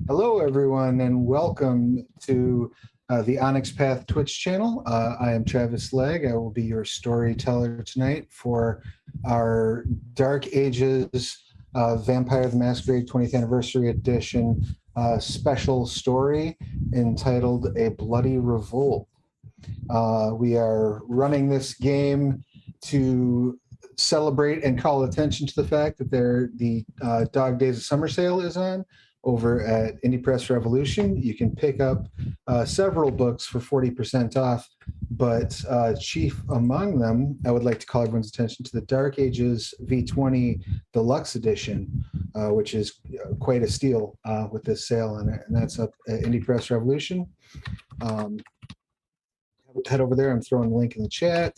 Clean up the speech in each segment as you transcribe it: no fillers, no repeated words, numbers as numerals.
Hello, everyone, and welcome to the Onyx Path Twitch channel. I am Travis Legge. I will be your storyteller tonight for our Dark Ages Vampire the Masquerade 20th Anniversary Edition special story entitled A Bloody Revolt. We are running this game to celebrate and call attention to the fact that the Dog Days of Summer sale is on over at Indie Press Revolution. You can pick up several books for 40% off, but chief among them, I would like to call everyone's attention to the Dark Ages V20 Deluxe Edition, which is quite a steal with this sale, and that's up at Indie Press Revolution. Head over there. I'm throwing the link in the chat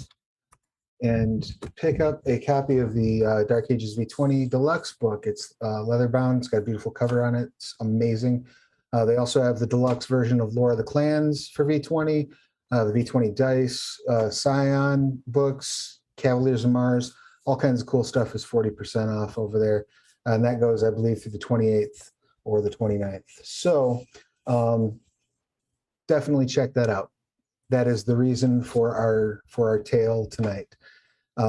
and pick up a copy of the Dark Ages V20 Deluxe book. It's leather bound. It's got a beautiful cover on it. It's amazing. They also have the deluxe version of Lore of the Clans for V20, the V20 dice, Scion books, Cavaliers of Mars, all kinds of cool stuff is 40% off over there. And that goes, I believe, through the 28th or the 29th. So definitely check that out. That is the reason for our tale tonight.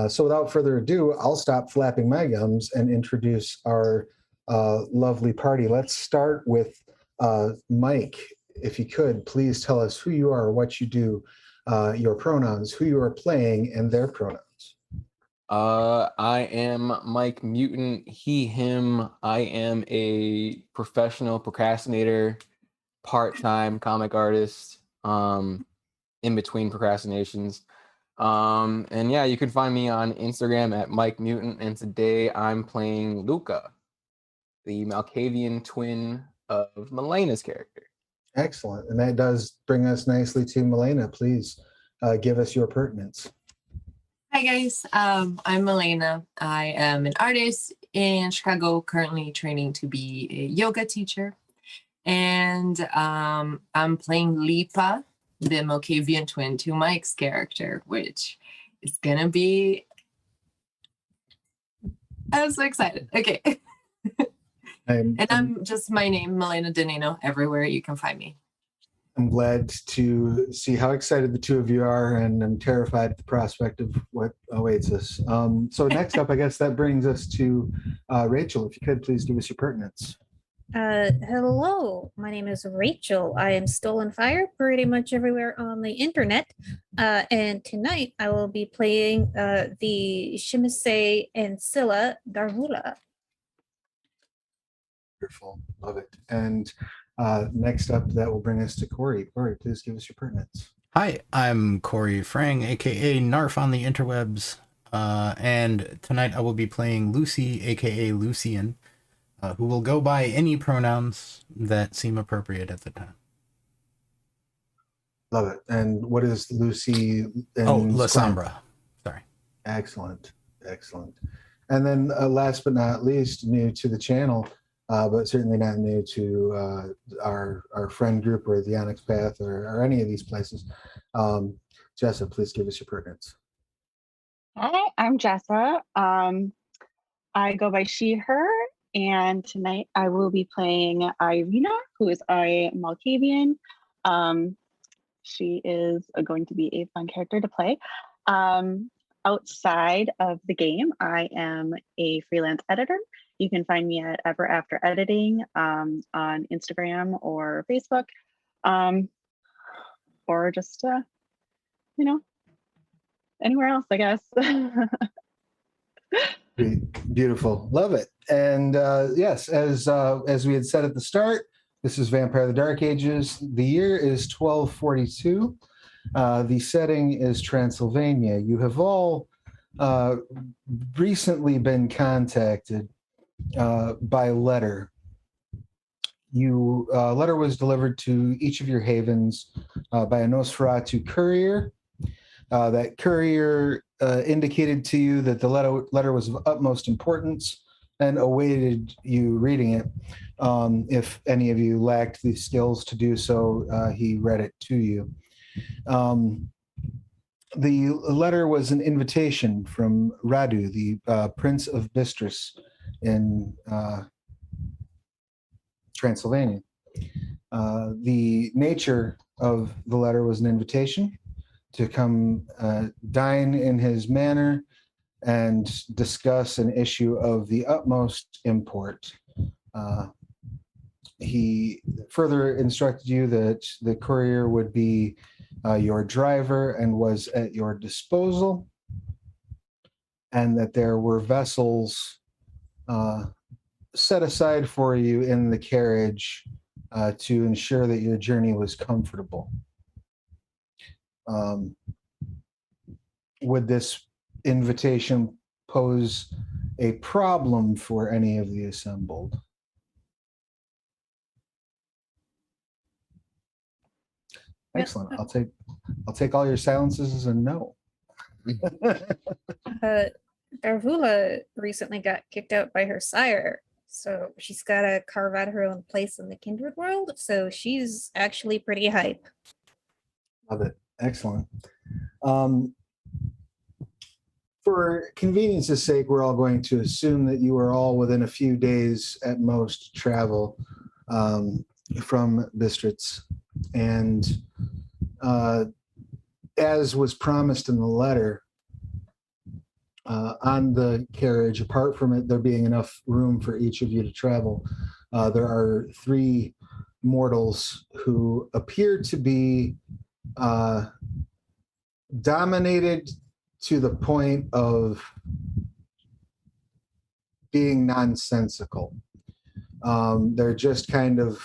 So without further ado, I'll stop flapping my gums and introduce our lovely party. Let's start with Mike. If you could, please tell us who you are, what you do, your pronouns, who you are playing, and their pronouns. I am Mike Mutant, he, him. I am a professional procrastinator, part-time comic artist, in between procrastinations. And yeah, you can find me on Instagram at Mike Mutant, and today I'm playing Luca, the Malkavian twin of Melena's character. Excellent. And that does bring us nicely to Melena. Please give us your pertinence. Hi guys, I'm Melena. I am an artist in Chicago, currently training to be a yoga teacher. And I'm playing Lipa, the Malkavian twin to Mike's character, which is gonna be... I'm so excited. Okay. And I'm just my name, Melena Denino, everywhere you can find me. I'm glad to see how excited the two of you are, and I'm terrified at the prospect of what awaits us. So next up, I guess that brings us to Rachel. If you could, please give us your pertinence. Hello, my name is Rachel. I am Stolen Fire pretty much everywhere on the internet. And tonight I will be playing the Shimisei and Scylla Darvula. Wonderful. Love it. And next up, that will bring us to Corey. Corey, please give us your pertinence. Hi, I'm Corey Frang, aka Narf on the interwebs. And tonight I will be playing Lucy, aka Lucian, who will go by any pronouns that seem appropriate at the time. Love it. And what is Lucy? La Sombra. Sorry. Excellent. Excellent. And then last but not least, new to the channel, but certainly not new to our friend group or the Onyx Path or any of these places. Jessa, please give us your pertinence. Hi, I'm Jessa. I go by she, her. And tonight I will be playing Irina, who is a Malkavian. She is going to be a fun character to play. Outside of the game, I am a freelance editor. You can find me at Ever After Editing on Instagram or Facebook, or just, anywhere else, I guess. Beautiful. Love it. And yes, as we had said at the start, this is Vampire the Dark Ages. The year is 1242. The setting is Transylvania. You have all recently been contacted by letter. Letter was delivered to each of your havens by a Nosferatu courier. That courier indicated to you that the letter was of utmost importance and awaited you reading it. If any of you lacked the skills to do so, he read it to you. The letter was an invitation from Radu, the Prince of Bistris in Transylvania. The nature of the letter was an invitation to come dine in his manor and discuss an issue of the utmost import. He further instructed you that the courier would be your driver and was at your disposal, and that there were vessels set aside for you in the carriage to ensure that your journey was comfortable. Would this invitation pose a problem for any of the assembled? Excellent. I'll take all your silences as a no. Darvula recently got kicked out by her sire, so she's got to carve out her own place in the kindred world. So she's actually pretty hype. Love it. Excellent. For convenience's sake, we're all going to assume that you are all within a few days at most travel from Bistritz. And as was promised in the letter, on the carriage, apart from it there being enough room for each of you to travel, there are 3 mortals who appear to be dominated to the point of being nonsensical. They're just kind of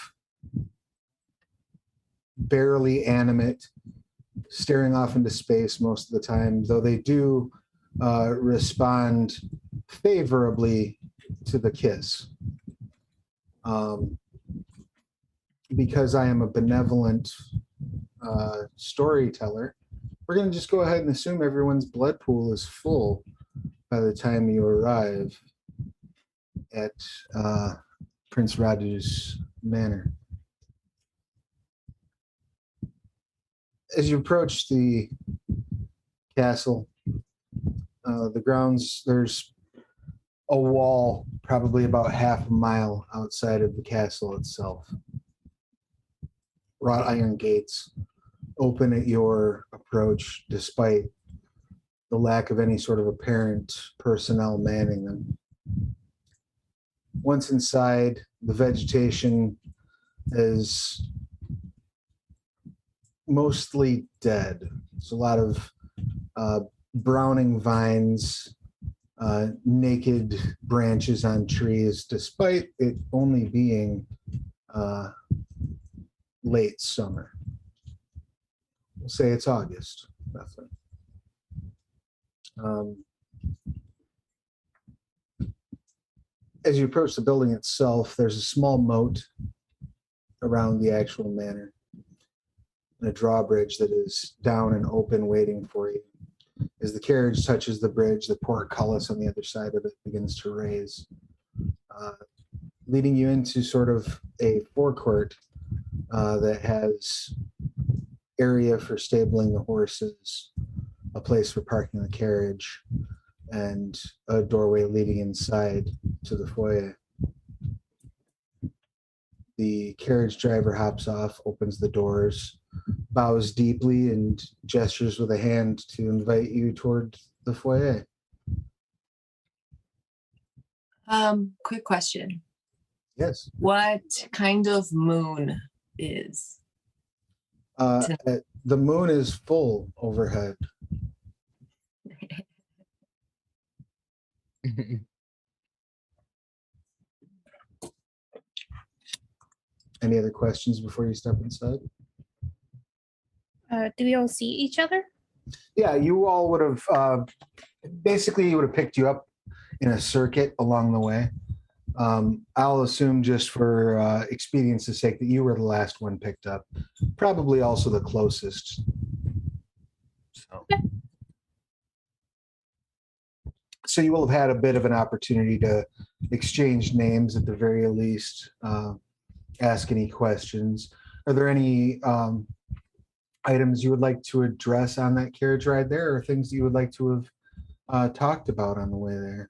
barely animate, staring off into space most of the time, though they do respond favorably to the kiss. Because I am a benevolent storyteller, we're going to just go ahead and assume everyone's blood pool is full by the time you arrive at Prince Radu's manor. As you approach the castle, the grounds, there's a wall probably about half a mile outside of the castle itself. Wrought iron gates open at your approach despite the lack of any sort of apparent personnel manning them. Once inside, the vegetation is mostly dead. There's a lot of browning vines, naked branches on trees, despite it only being late summer. We'll say it's August, roughly. As you approach the building itself, there's a small moat around the actual manor, and a drawbridge that is down and open waiting for you. As the carriage touches the bridge, the portcullis on the other side of it begins to raise, leading you into sort of a forecourt that has area for stabling the horses, a place for parking the carriage, and a doorway leading inside to the foyer. The carriage driver hops off, opens the doors, bows deeply, and gestures with a hand to invite you toward the foyer. Quick question. Yes. What kind of moon is? The moon is full overhead. Any other questions before you step inside? Do we all see each other? Yeah, you all would have basically you would have picked you up in a circuit along the way. I'll assume just for expedience's sake that you were the last one picked up, probably also the closest. So you will have had a bit of an opportunity to exchange names at the very least, ask any questions. Are there any items you would like to address on that carriage ride there, or things that you would like to have talked about on the way there?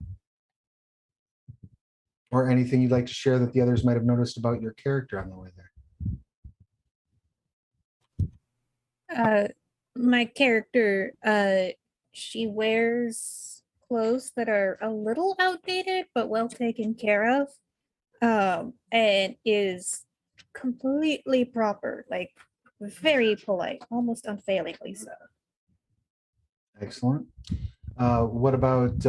Or anything you'd like to share that the others might have noticed about your character on the way there? My character, she wears clothes that are a little outdated but well taken care of, and is completely proper, like very polite, almost unfailingly so. Excellent. What about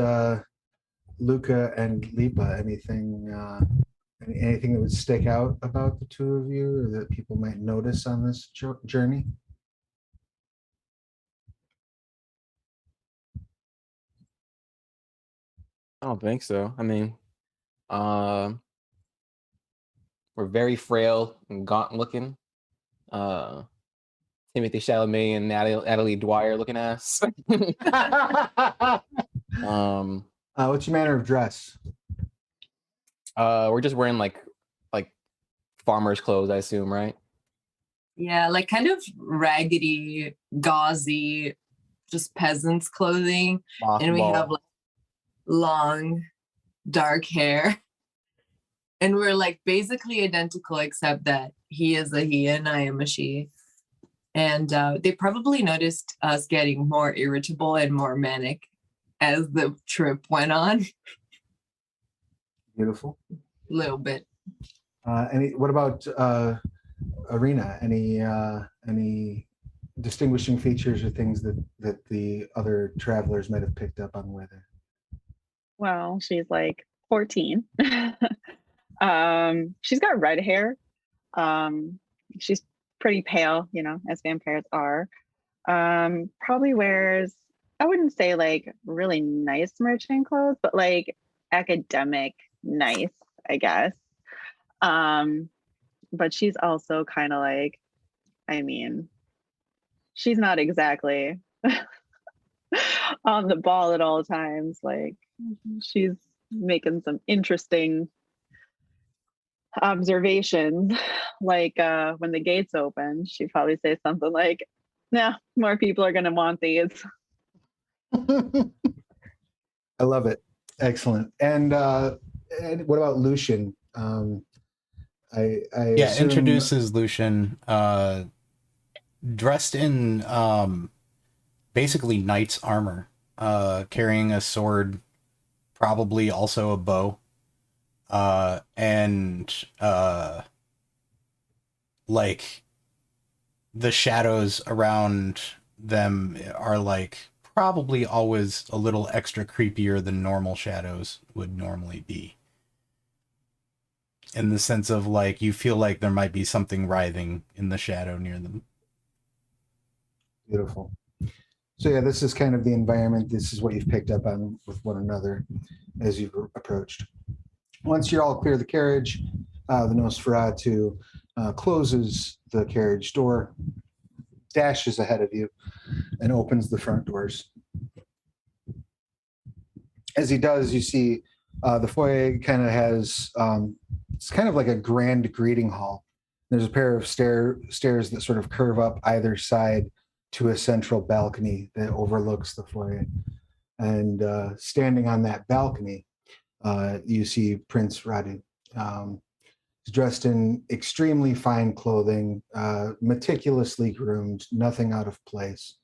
Luca and Lipa? Anything that would stick out about the two of you, or that people might notice on this journey? I don't think so. I mean, we're very frail and gaunt looking. Timothy Chalamet and Natalie Dwyer looking ass. What's your manner of dress? We're just wearing like farmers' clothes, I assume, right? Yeah, like kind of raggedy, gauzy, just peasants' clothing. And we have like long, dark hair. And we're like basically identical, except that he is a he and I am a she. And they probably noticed us getting more irritable and more manic as the trip went on. Beautiful. A little bit. What about Arena? Any distinguishing features or things that the other travelers might have picked up on where they're? Well, she's like 14. She's got red hair. She's pretty pale, as vampires are. Probably wears, I wouldn't say like really nice merchant clothes, but like academic nice, I guess. But she's also kind of like, I mean, she's not exactly on the ball at all times. Like, she's making some interesting observations. Like when the gates open, she'd probably say something like, "Nah, more people are going to want these." I love it. Excellent. And what about Lucian? I assume... introduces Lucian, dressed in basically knight's armor, carrying a sword, probably also a bow, and like the shadows around them are like probably always a little extra creepier than normal shadows would normally be. In the sense of like, you feel like there might be something writhing in the shadow near them. Beautiful. So yeah, this is kind of the environment. This is what you've picked up on with one another as you've approached. Once you're all clear of the carriage, the Nosferatu closes the carriage door, dashes ahead of you, and opens the front doors. As he does, you see the foyer kind of has, it's kind of like a grand greeting hall. There's a pair of stairs that sort of curve up either side to a central balcony that overlooks the foyer. And standing on that balcony, you see Prince Radu. He's dressed in extremely fine clothing, meticulously groomed, nothing out of place.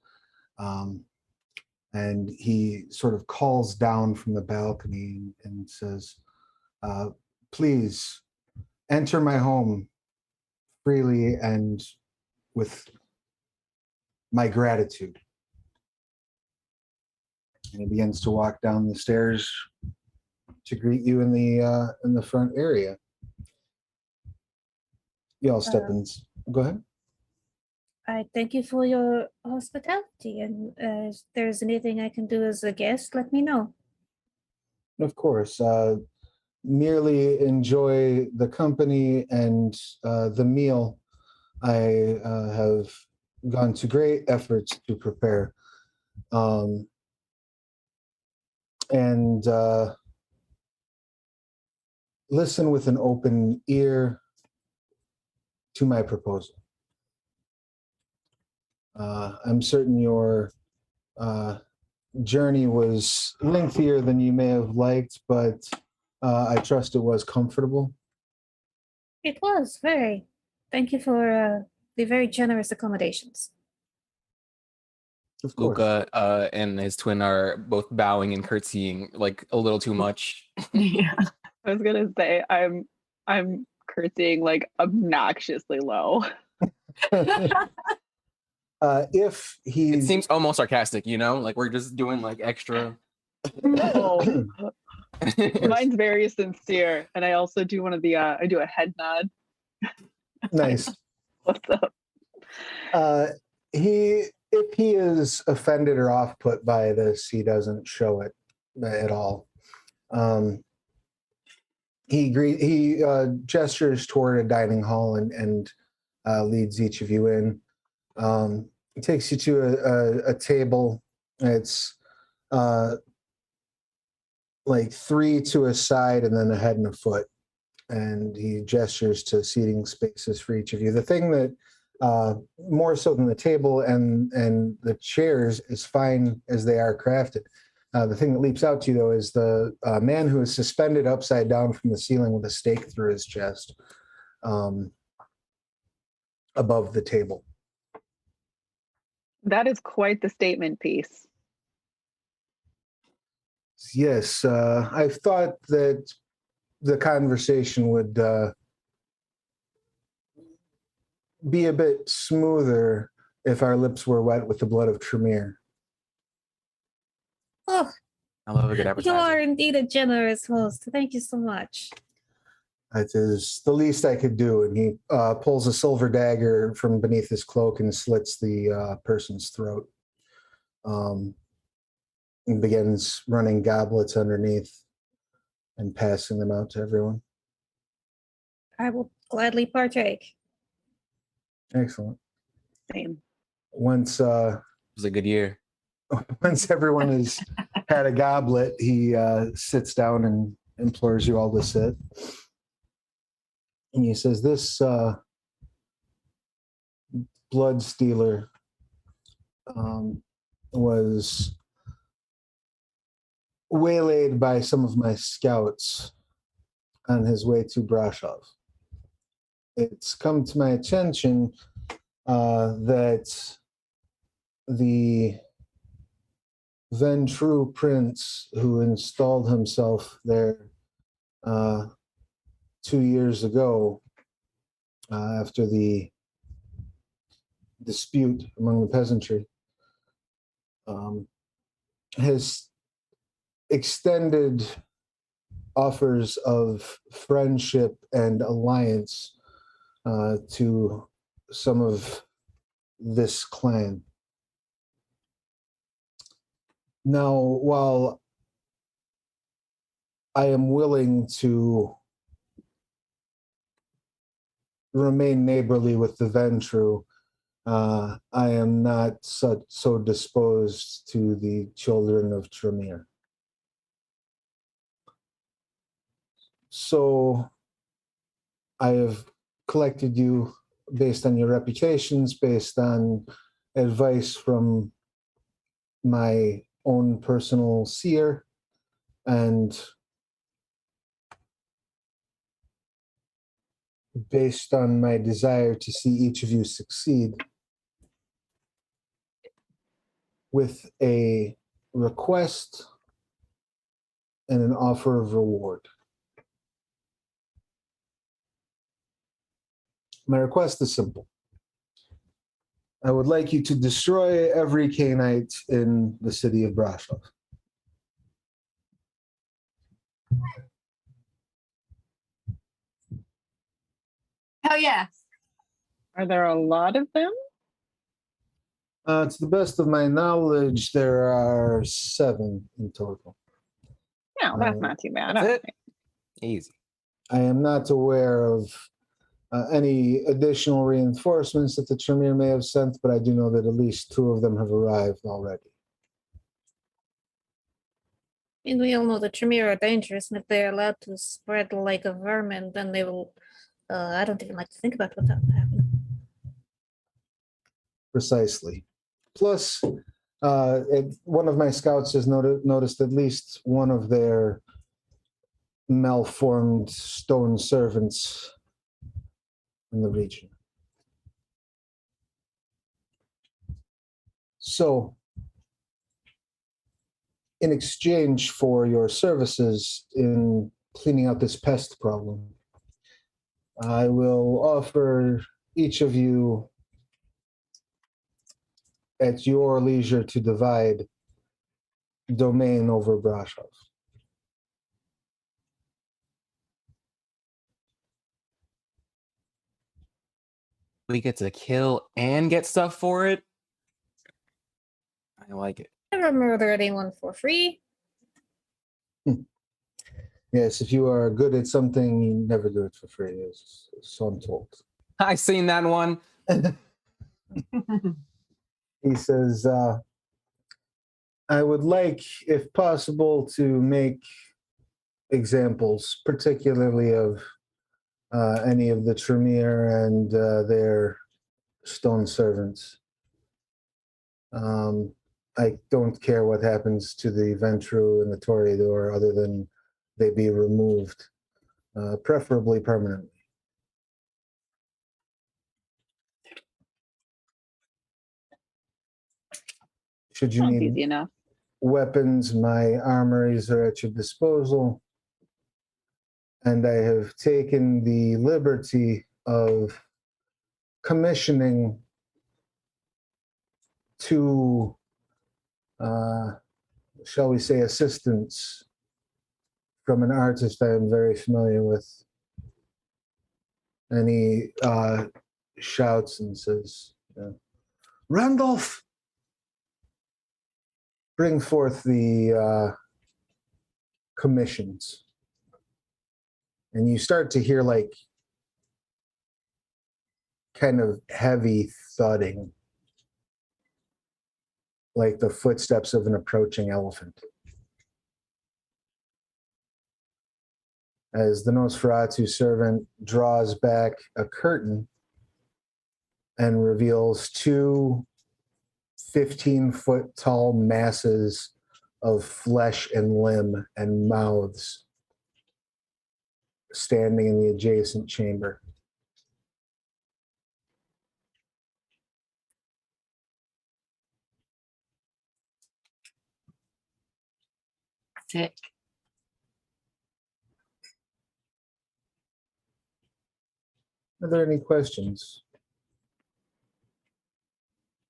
And he sort of calls down from the balcony and says, "Please enter my home freely and with my gratitude." And he begins to walk down the stairs to greet you in the front area. You all step in. Go ahead. I thank you for your hospitality, and if there's anything I can do as a guest, let me know. Of course. Merely enjoy the company and the meal I have gone to great efforts to prepare. And listen with an open ear to my proposal. I'm certain your journey was lengthier than you may have liked, but I trust it was comfortable. It was very. Thank you for the very generous accommodations. Of course. Luca and his twin are both bowing and curtsying like a little too much. Yeah. I was gonna say I'm curtsying like obnoxiously low. If It he seems almost sarcastic, you know, like we're just doing like extra. No, mine's very sincere, and I also do one of the I do a head nod. nice. What's up? If he is offended or off put by this, he doesn't show it at all. He gestures toward a dining hall and leads each of you in. He takes you to a table. It's like three to a side and then a head and a foot. And he gestures to seating spaces for each of you. The thing that more so than the table and the chairs, as fine as they are crafted, the thing that leaps out to you, though, is the man who is suspended upside down from the ceiling with a stake through his chest above the table. That is quite the statement piece. Yes, I've thought that the conversation would be a bit smoother if our lips were wet with the blood of Tremere. Oh, I love a good you advertising. are indeed a generous host. Thank you so much. That is the least I could do. And he pulls a silver dagger from beneath his cloak and slits the person's throat. And begins running goblets underneath and passing them out to everyone. I will gladly partake. Excellent. Same. Once It was a good year. once everyone has had a goblet, he sits down and implores you all to sit. And he says, this blood stealer was waylaid by some of my scouts on his way to Brashov. It's come to my attention that the then true prince who installed himself there 2 years ago after the dispute among the peasantry has extended offers of friendship and alliance to some of this clan. Now, while I am willing to remain neighborly with the Ventru, I am not so disposed to the children of Tremere. So I have collected you based on your reputations, based on advice from my own personal seer, and based on my desire to see each of you succeed, with a request and an offer of reward. My request is simple. I would like you to destroy every Canaanite in the city of Brashov. Hell yeah. Are there a lot of them? To the best of my knowledge, there are 7 in total. No, that's not too bad. That's All it? right. Easy. I am not aware of any additional reinforcements that the Tremere may have sent, but I do know that at least 2 of them have arrived already. And we all know the Tremere are dangerous, and if they're allowed to spread like a vermin, then they will. I don't even like to think about what that would happen. Precisely. Plus, one of my scouts has noticed at least one of their malformed stone servants in the region. So, in exchange for your services in cleaning out this pest problem, I will offer each of you at your leisure to divide domain over Brashov. We get to kill and get stuff for it. I like it. Never murder anyone for free. Yes, if you are good at something, you never do it for free, so I'm told. I seen that one. He says, I would like, if possible, to make examples, particularly of any of the Tremere and their stone servants. I don't care what happens to the Ventru and the Toreador other than they be removed, preferably permanently. Should you Sounds need easy enough. weapons, my armories are at your disposal. And I have taken the liberty of commissioning two, shall we say, assistants from an artist I am very familiar with. And he shouts and says, Randolph, bring forth the commissions. And you start to hear like kind of heavy thudding, like the footsteps of an approaching elephant. As the Nosferatu servant draws back a curtain and reveals two 15-foot tall masses of flesh and limb and mouths standing in the adjacent chamber. Sick. Are there any questions?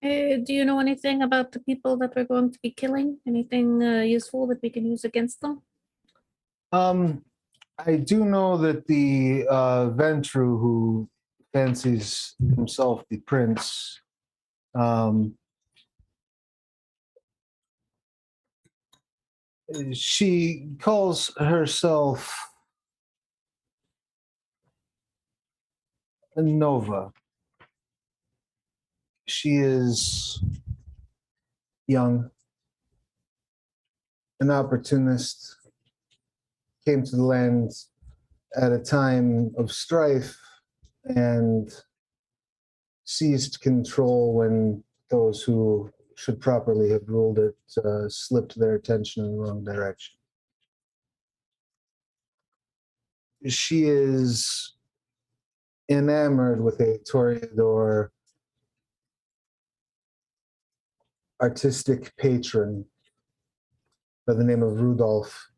Do you know anything about the people that we're going to be killing? Anything useful that we can use against them? I do know that the Ventru, who fancies himself the prince, she calls herself Nova. She is young, an opportunist, came to the land at a time of strife and seized control when those who should properly have ruled it slipped their attention in the wrong direction. She is enamored with a Toreador artistic patron by the name of Rudolph,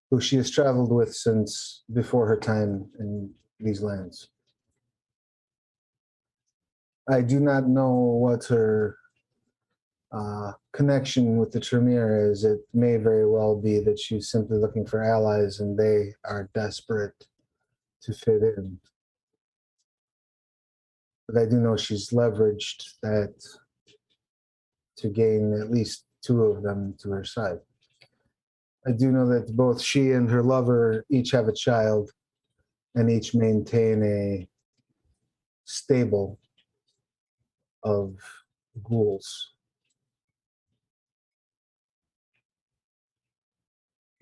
who she has traveled with since before her time in these lands. I do not know what her connection with the Tremere is. It may very well be that she's simply looking for allies and they are desperate to fit in. But I do know she's leveraged that to gain at least two of them to her side. I do know that both she and her lover each have a child and each maintain a stable of ghouls.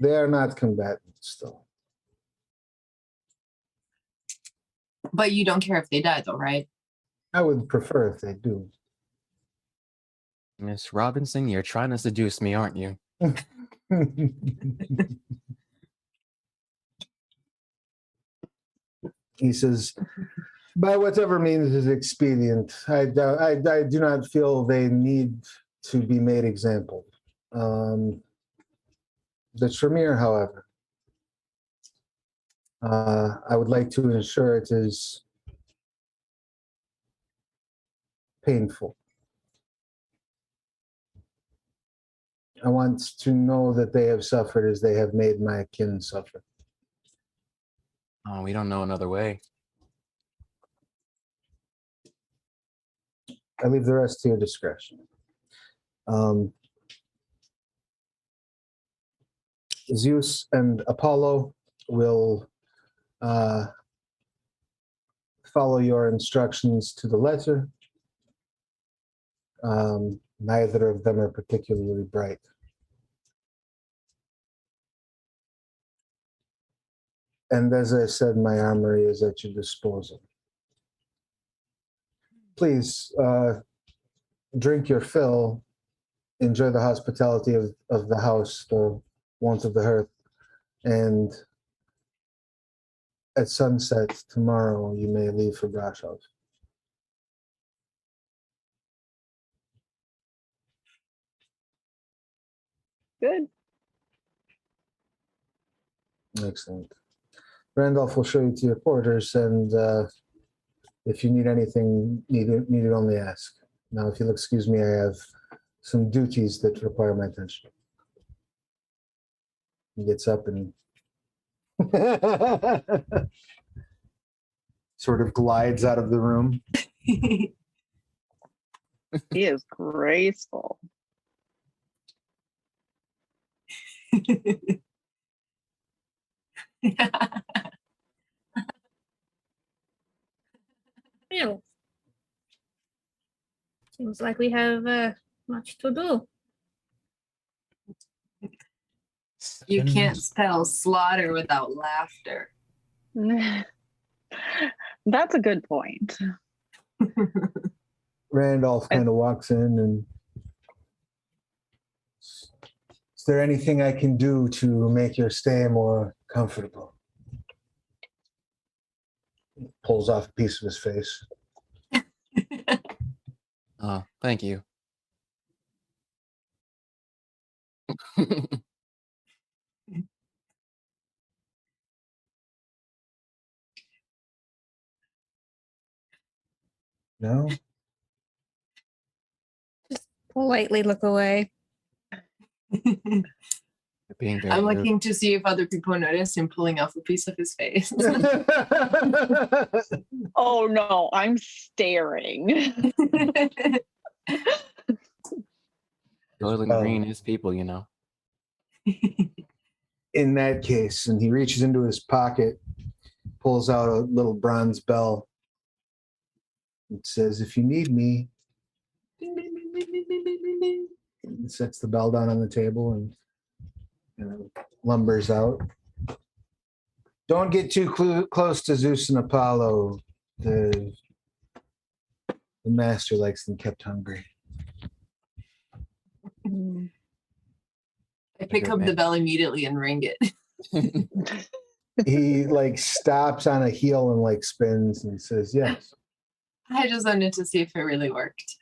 They are not combatants, though. But you don't care if they die, though, right? I would prefer if they do. Miss Robinson, you're trying to seduce me, aren't you? He says, by whatever means is expedient, I do not feel they need to be made example. The Tremere, however, I would like to ensure it is painful. I want to know that they have suffered as they have made my kin suffer. Oh, we don't know another way. I leave the rest to your discretion. Zeus and Apollo will follow your instructions to the letter. Neither of them are particularly bright. And as I said, my armory is at your disposal. Please drink your fill, enjoy the hospitality of the house, the warmth of the hearth, and at sunset tomorrow you may leave for Brashov. Good. Excellent. Randolph will show you to your quarters, and if you need anything, need it only ask. Now, if you'll excuse me, I have some duties that require my attention. He gets up and sort of glides out of the room. He is graceful. Well, seems like we have much to do. You can't spell slaughter without laughter. That's a good point. Randolph kind of walks in and, is there anything I can do to make your stay more comfortable? Pulls off a piece of his face. Oh, thank you. No? Politely look away. Being very I'm rude. looking to see if other people notice him pulling off a piece of his face. Oh no, I'm staring. Golden green is people, you know. In that case, and he reaches into his pocket, pulls out a little bronze bell. It says, if you need me, and sets the bell down on the table and lumbers out. Don't get too close to Zeus and Apollo. The master likes them kept hungry. I pick up the bell immediately and ring it. He stops on a heel and spins and says, yes. I just wanted to see if it really worked.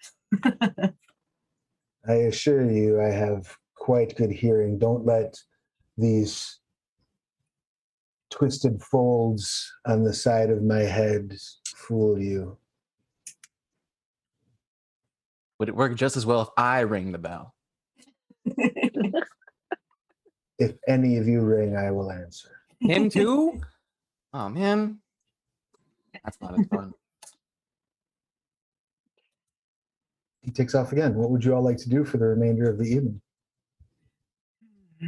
I assure you, I have quite good hearing. Don't let these twisted folds on the side of my head fool you. Would it work just as well if I ring the bell? If any of you ring, I will answer. Him too? Oh man, that's not as fun. He takes off again. What would you all like to do for the remainder of the evening? I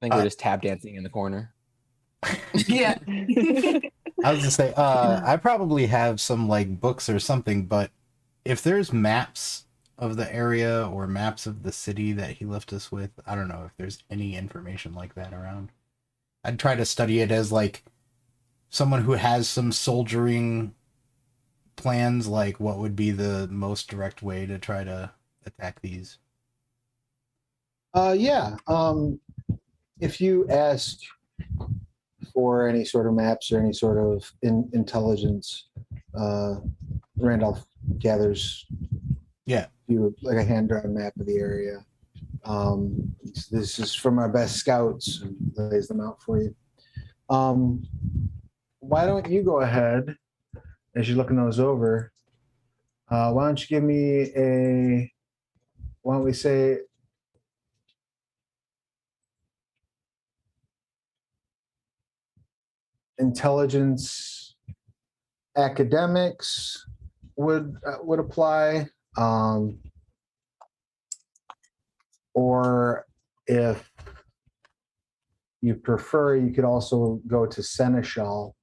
think we're just tap dancing in the corner. Yeah. I was gonna say, I probably have some books or something, but if there's maps of the area or maps of the city that he left us with, I don't know if there's any information like that around. I'd try to study it as someone who has some soldiering plans, what would be the most direct way to try to attack these. Yeah. If you asked for any sort of maps or any sort of intelligence, Randolph gathers Yeah. you a hand-drawn map of the area. This is from our best scouts, and lays them out for you. Why don't you go ahead as you're looking those over? Why don't you give me why don't we say intelligence academics would apply, or if you prefer, you could also go to Seneschal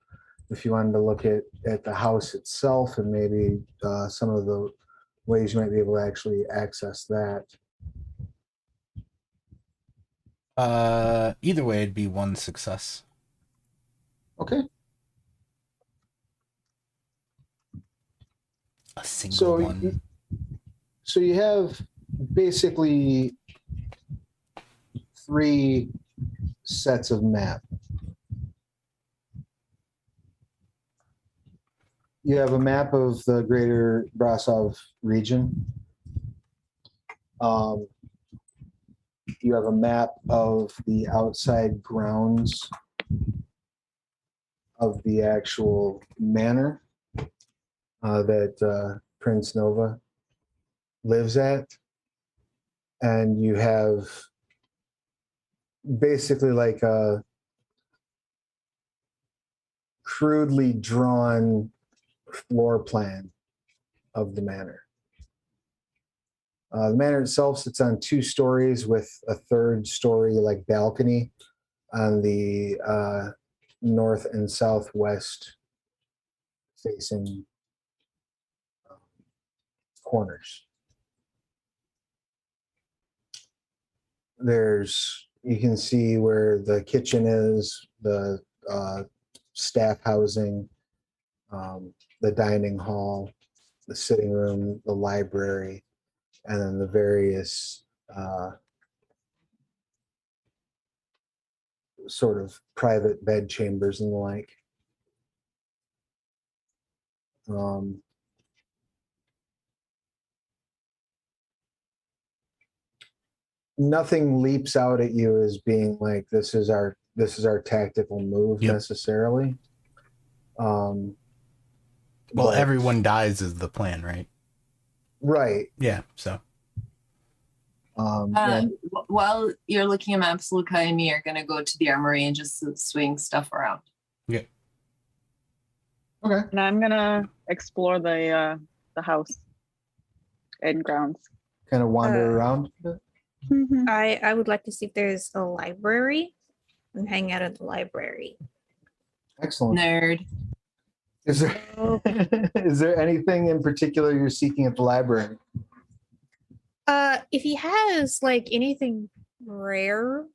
if you wanted to look at the house itself and maybe some of the ways you might be able to actually access that. Either way, it'd be one success. Okay. A single one. So you have basically 3 sets of map. You have a map of the greater Brasov region. You have a map of the outside grounds of the actual manor that Prince Nova lives at. And you have basically like a crudely drawn floor plan of the manor. The manor itself sits on 2 stories with a 3rd story like balcony on the north and southwest facing corners. You can see where the kitchen is, the staff housing, the dining hall, the sitting room, the library, and then the various sort of private bed chambers and the like. Nothing leaps out at you as being like this is our tactical move necessarily. Well, everyone dies is the plan, right? Right. Yeah. So. While you're looking at maps, Luca and me are gonna go to the armory and just swing stuff around. Yeah. Okay. And I'm gonna explore the house and grounds. Kind of wander around. I would like to see if there's a library and hang out at the library. Excellent. Nerd. Is there is there anything in particular you're seeking at the library? If he has like anything rare,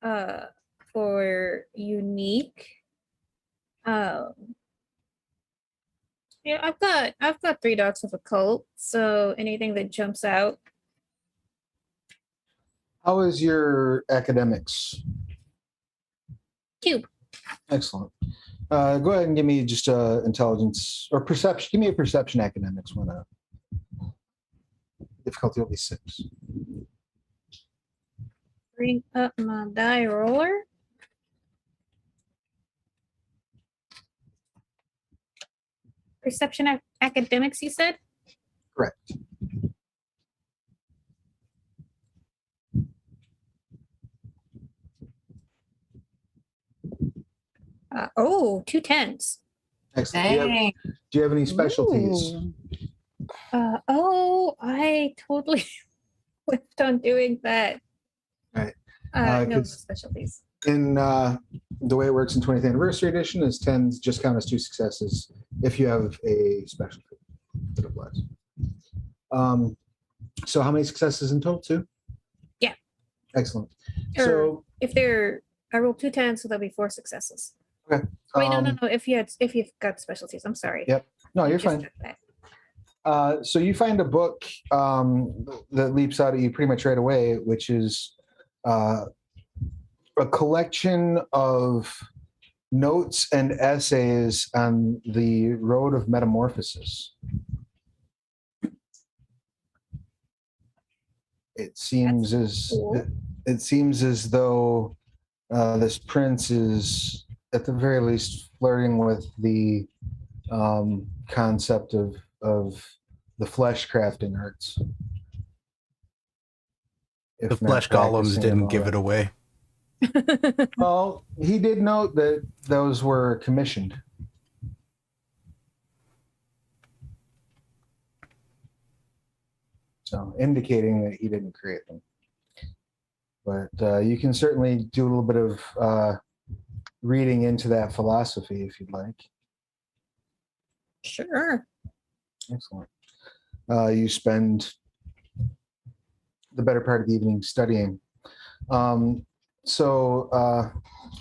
or unique, yeah, I've got 3 dots of occult, so anything that jumps out. How is your academics? 2. Excellent. Go ahead and give me just intelligence or perception. Give me a perception academics one. Difficulty will be 6. Bring up my die roller. Perception academics, you said? Correct. Oh, 2 10s. Excellent. Do you have any specialties? I totally whipped on doing that. Right. No specialties. In the way it works in 20th anniversary edition is 10s just count as 2 successes if you have a specialty that applies. So how many successes in total? 2? Yeah. Excellent. So if I rolled 2 10s, so that'll be 4 successes. Okay. Wait, no. If you've got specialties, I'm sorry. Yep. No, you're fine. So you find a book that leaps out at you pretty much right away, which is a collection of notes and essays on the road of metamorphosis. It seems cool. it seems as though this prince is, at the very least, flirting with the concept of the flesh crafting arts. If The not flesh golems practicing them didn't give it already. away. Well, he did note that those were commissioned. So, indicating that he didn't create them. But you can certainly do a little bit of reading into that philosophy if you'd like. Sure. Excellent. You spend the better part of the evening studying. So,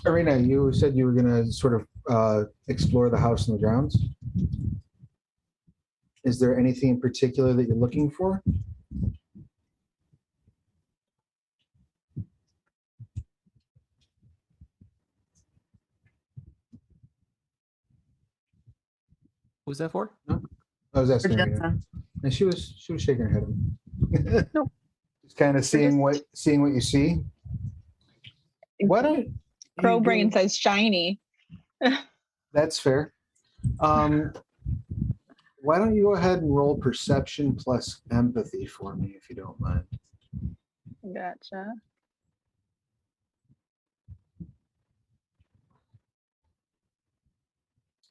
Arena, you said you were going to sort of explore the house and the grounds. Is there anything in particular that you're looking for? Who's that for? I was asking Arena. Jessa. And she was shaking her head. Nope. Just kind of seeing what you see. Why don't you Crow do- Brain says shiny. That's fair. Why don't you go ahead and roll perception plus empathy for me, if you don't mind? Gotcha.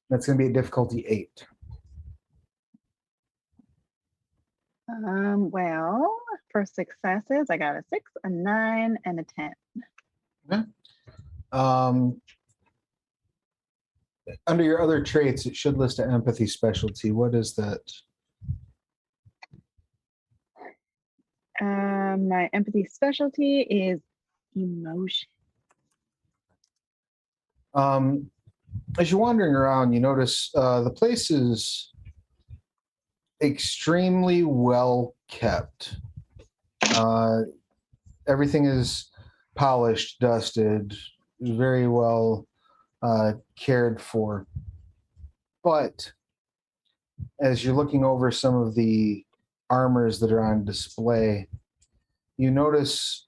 That's going to be a difficulty 8. Well, for successes, I got a 6, a 9, and a 10. Under your other traits, it should list an empathy specialty. What is that? My empathy specialty is emotion. As you're wandering around, you notice the place is extremely well kept. Everything is polished, dusted, very well cared for. But as you're looking over some of the armors that are on display, you notice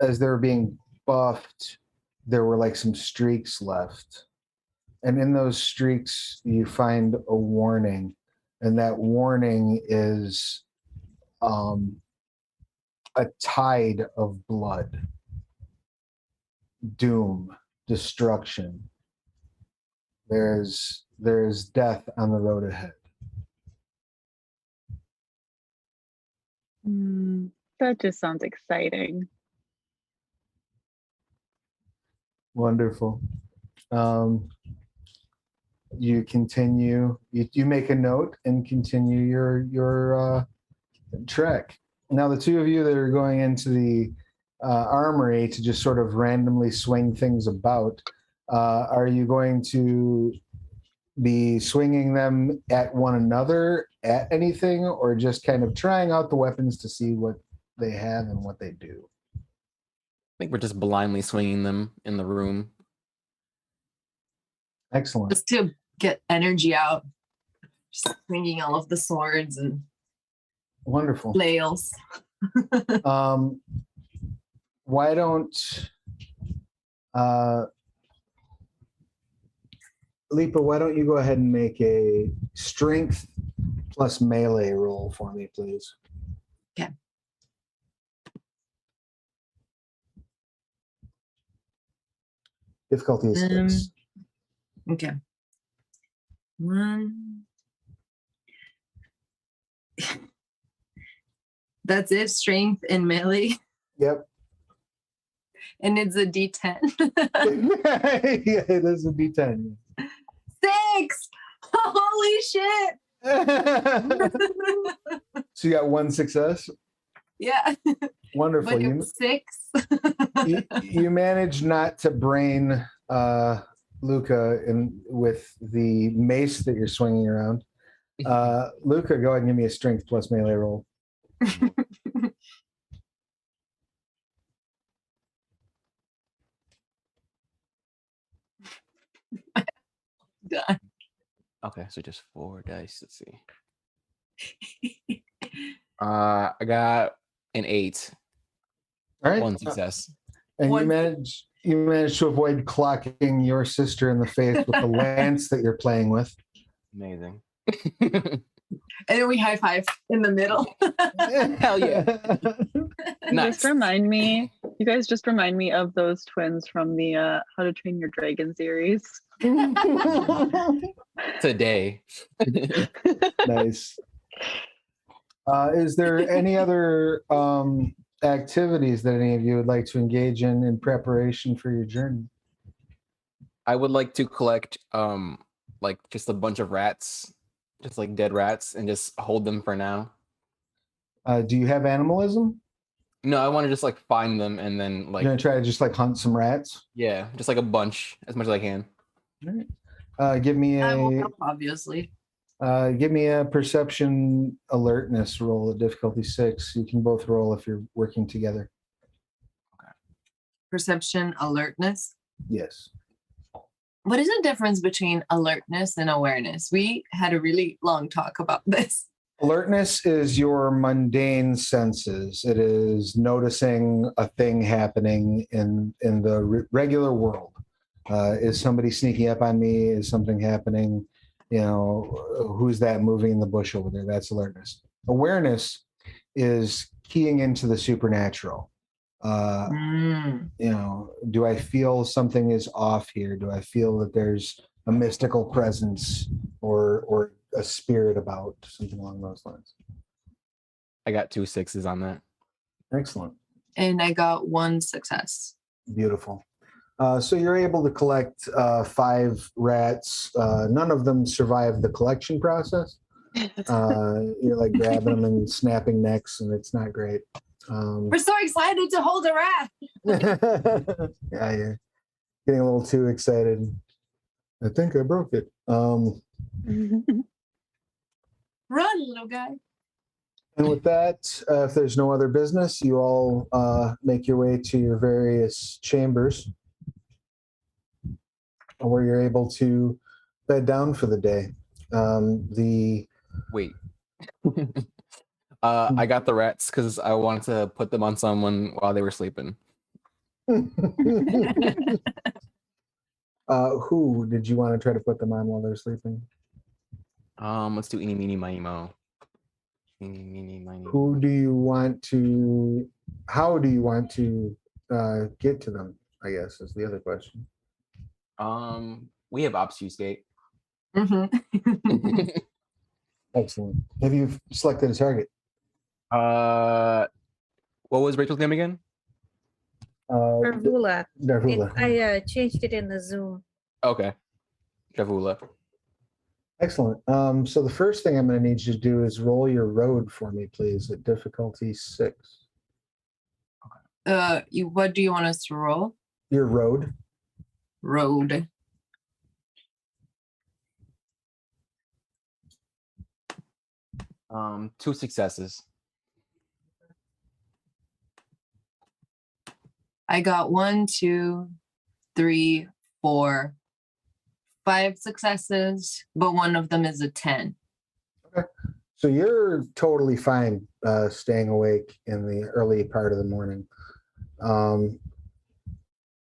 as they're being buffed, there were like some streaks left. And in those streaks, you find a warning. And that warning is a tide of blood, doom, destruction. There's death on the road ahead. That just sounds exciting. Wonderful. You continue. You make a note and continue your trek. Now, the two of you that are going into the armory to just sort of randomly swing things about, are you going to be swinging them at one another, at anything, or just kind of trying out the weapons to see what they have and what they do? I think we're just blindly swinging them in the room. Excellent. Just to get energy out. Just swinging all of the swords and Wonderful. flails. Why don't Lipa, why don't you go ahead and make a strength plus melee roll for me, please? Okay. Difficulty is 6. Okay. 1. That's it. Strength and melee. Yep. And it's a D10. Yeah, it is a D10. 6! Holy shit! So you got 1 success. Yeah. Wonderful. But it was 6. You managed not to brain Luca with the mace that you're swinging around. Luca, go ahead and give me a strength plus melee roll. Done. Okay, so just 4 dice. Let's see. I got an 8. All right. 1 success. And One- you managed to avoid clocking your sister in the face with the lance that you're playing with. Amazing. And then we high five in the middle. Hell yeah. You Nice. you guys just remind me of those twins from the How to Train Your Dragon series. Today. Nice. Is there any other activities that any of you would like to engage in preparation for your journey? I would like to collect like just a bunch of rats, just like dead rats, and just hold them for now. Do you have animalism? No, I want to just like find them and then You're like gonna try to just like hunt some rats? yeah, just like a bunch as much as I can. All right. Give me I will a help, obviously. perception alertness roll at difficulty 6. You can both roll if you're working together. Perception, alertness. Yes. What is the difference between alertness and awareness? We had a really long talk about this. Alertness is your mundane senses. It is noticing a thing happening in the regular world. Is somebody sneaking up on me? Is something happening? You know, who's that moving in the bush over there? That's alertness. Awareness is keying into the supernatural. You know, do I feel something is off here? Do I feel that there's a mystical presence or a spirit about, something along those lines? I got 2 6s on that. Excellent. And I got 1 success. Beautiful. So you're able to collect 5 rats. None of them survive the collection process. You're like grabbing them and snapping necks, and it's not great. We're so excited to hold a rat. Yeah, you're getting a little too excited. I think I broke it. Run, little guy. And with that, if there's no other business, you all make your way to your various chambers where you're able to bed down for the day. Wait. I got the rats because I wanted to put them on someone while they were sleeping. Who did you want to try to put them on while they're sleeping? Let's do eeny, meeny, miny, mo. Eeny, meeny, miny, mo. Who do you want to? How do you want to get to them? I guess is the other question. We have obfuscate. Excellent. Have you selected a target? What was Rachel's name again? Darvula. Darvula. I changed it in the Zoom. Okay. Javula. Excellent. So the first thing I'm going to need you to do is roll your road for me, please, at difficulty 6. What do you want us to roll? Your road. Road. Two successes. I got 1, 2, 3, 4, 5 successes, but one of them is a 10. Okay. So you're totally fine staying awake in the early part of the morning.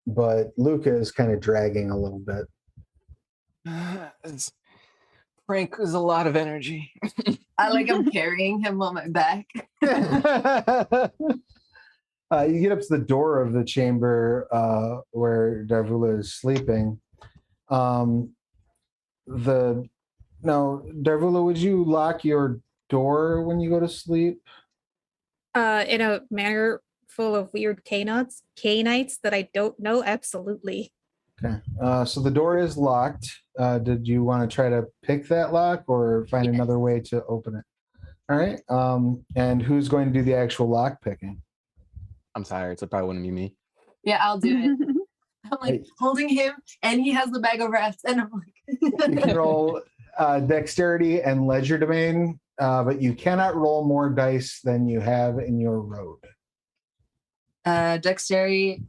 But Luca is kind of dragging a little bit. Frank is a lot of energy. I like I'm carrying him on my back. You get up to the door of the chamber where Darvula is sleeping. Now, Darvula, would you lock your door when you go to sleep? In a manor full of weird canites that I don't know, absolutely. Okay. So the door is locked. Did you want to try to pick that lock or find another way to open it? All right. And who's going to do the actual lock picking? I'm tired, so it probably wouldn't be me. Yeah, I'll do it. I'm like holding him, and he has the bag of rats, and I'm like. You can roll dexterity and ledger domain, but you cannot roll more dice than you have in your road. Dexterity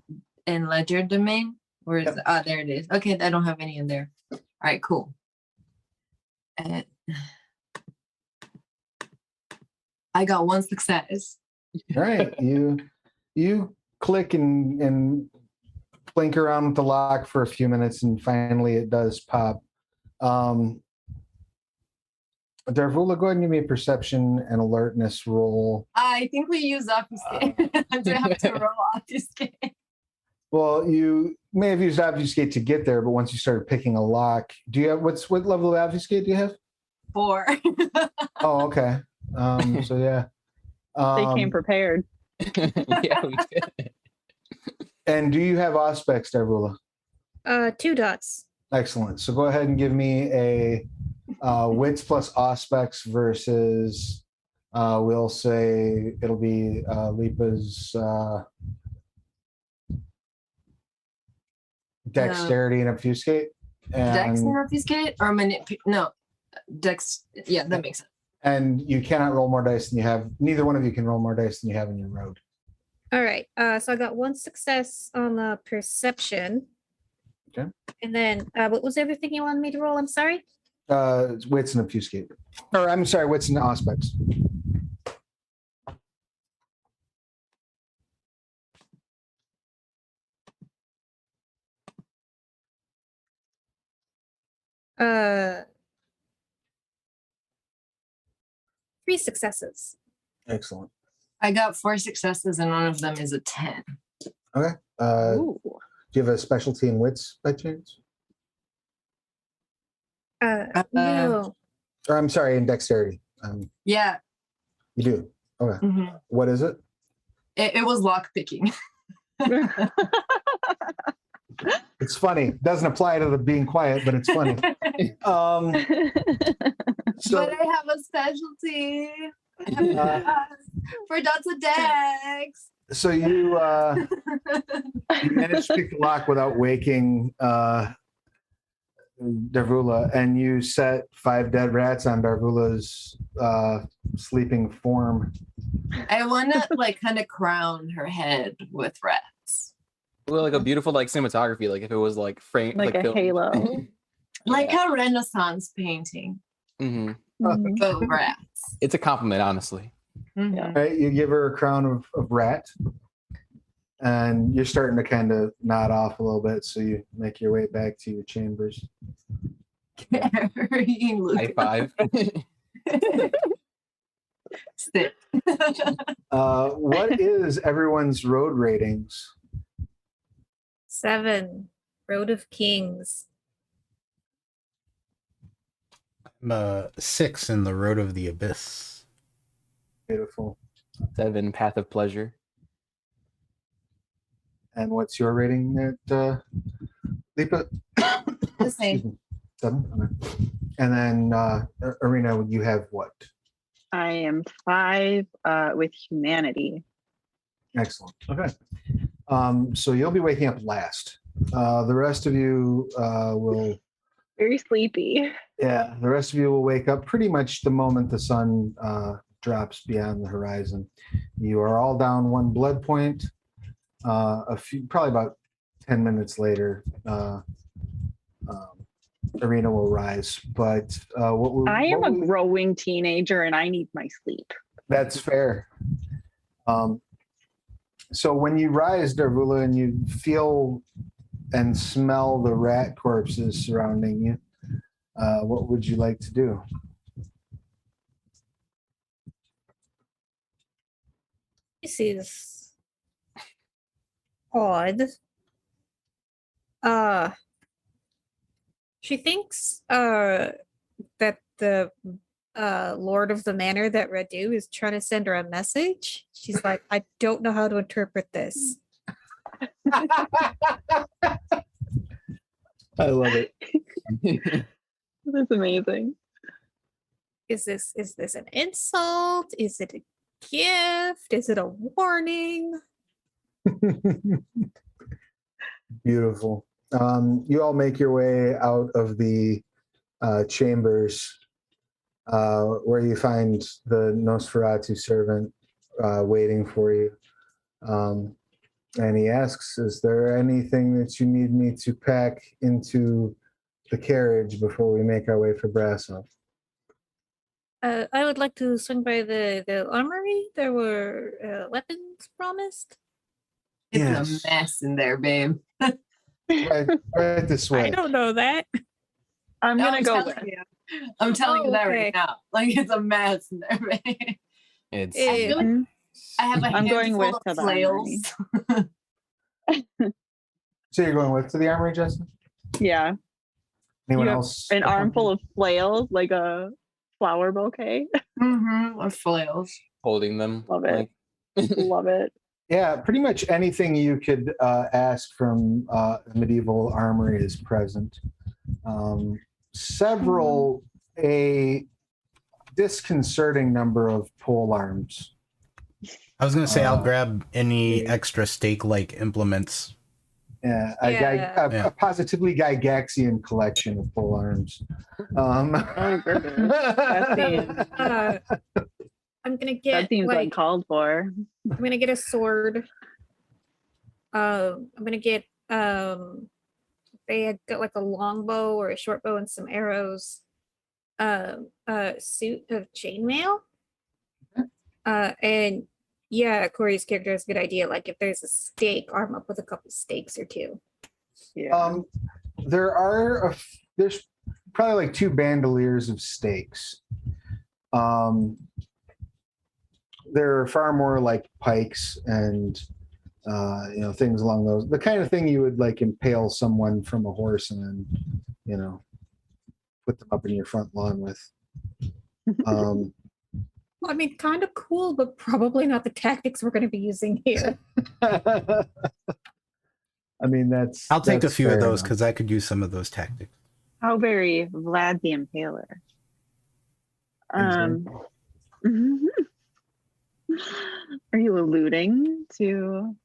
and ledger domain. Where is Yep. it? Ah, there it is. Okay, I don't have any in there. All right, cool. I got 1 success. All right, you click and blink around with the lock for a few minutes, and finally it does pop. Darvula, go ahead and give me a perception and alertness roll. I think we use obfuscate. Do I have to roll obfuscate? Well, you may have used obfuscate to get there, but once you started picking a lock, do you have what level of obfuscate do you have? 4. Oh, okay. So yeah. They came prepared. Yeah, we did. And do you have Auspex, Darvula? 2 dots. Excellent. So go ahead and give me a wits plus Auspex versus we'll say it'll be Lipa's dexterity and obfuscate. Dex And, and obfuscate or no, Dex. Yeah, that makes sense. and you cannot roll more dice than you have. Neither one of you can roll more dice than you have in your road. All right. So I got 1 success on the perception. Okay. And then what was everything you wanted me to roll? I'm sorry. Wits and obfuscate. Or I'm sorry, wits and Auspex. Uh, 3 successes. Excellent. I got 4 successes and one of them is a 10. Okay. Ooh. Do you have a specialty in wits by chance? No. Or I'm sorry, in dexterity. Yeah. You do. Okay. Mhm. What is it? It was lock picking. It's funny. Doesn't apply to the being quiet, but it's funny. So But I have a specialty for dots of Dex. so you managed to pick the lock without waking Darvula, and you set 5 dead rats on Darvula's sleeping form. I want to like kind of crown her head with rats. Well, like a beautiful like cinematography, like if it was like framed, Like a filmed. halo. Like a Renaissance painting, hmm Mhm. but rats. It's a compliment, honestly. Mhm. Yeah. Right? You give her a crown of rat, and you're starting to kind of nod off a little bit, so you make your way back to your chambers. Carrying Luke. High five. Stick. What is everyone's road ratings? 7. Road of Kings. I'm 6 in the Road of the Abyss. Beautiful. 7, Path of Pleasure. And what's your rating at Lipa? The same. Excuse me. 7? Okay. And then Arena, you have what? I am 5 with humanity. Excellent. Okay. So you'll be waking up last. The rest of you will, Very sleepy. yeah, the rest of you will wake up pretty much the moment the sun drops beyond the horizon. You are all down 1 blood point. Probably about 10 minutes later, Arena will rise. But I am a growing teenager and I need my sleep. That's fair. So when you rise, Darvula, and you feel and smell the rat corpses surrounding you, what would you like to do? This is odd. She thinks that the Lord of the Manor that Radu is trying to send her a message. She's like, I don't know how to interpret this. I love it. That's amazing. Is this an insult? Is it a gift? Is it a warning? Beautiful. You all make your way out of the chambers where you find the Nosferatu servant waiting for you. And he asks, is there anything that you need me to pack into the carriage before we make our way for Brassov? I would like to swing by the armory. There were weapons promised. It's Yes. a mess in there, babe. Right this way. I don't know that. I'm No, gonna go telling with. you. I'm telling you that okay. right now. Like it's a mess in there, babe. It's I feel like I have a I'm going handful with of to the flails. So you're going with to the armory, Justin? Yeah, Anyone You have else? an armful of flails, like a flower bouquet. Or flails. holding them. Love it. Like, Love it. Yeah, pretty much anything you could ask from a medieval armory is present. Several, a disconcerting number of pole arms. I was gonna say I'll Uh, grab any yeah. extra stake-like implements. Yeah, Yeah. a positively Gygaxian collection of pole arms. Oh goodness, that seems I'm gonna get that seems like uncalled for. I'm gonna get a sword. I'm gonna get they had got like a long bow or a short bow and some arrows. A suit of chainmail. And yeah, Corey's character has a good idea. Like if there's a stake, arm up with a couple stakes or two. Yeah. There's probably like 2 bandoliers of stakes. There are far more like pikes and things along those, the kind of thing you would like impale someone from a horse and then put them up in your front lawn with. I mean, kind of cool, but probably not the tactics we're going to be using here. I mean, I'll take a that's few of fair those enough. because I could use some of those tactics. How very Vlad the Impaler. Are you alluding to?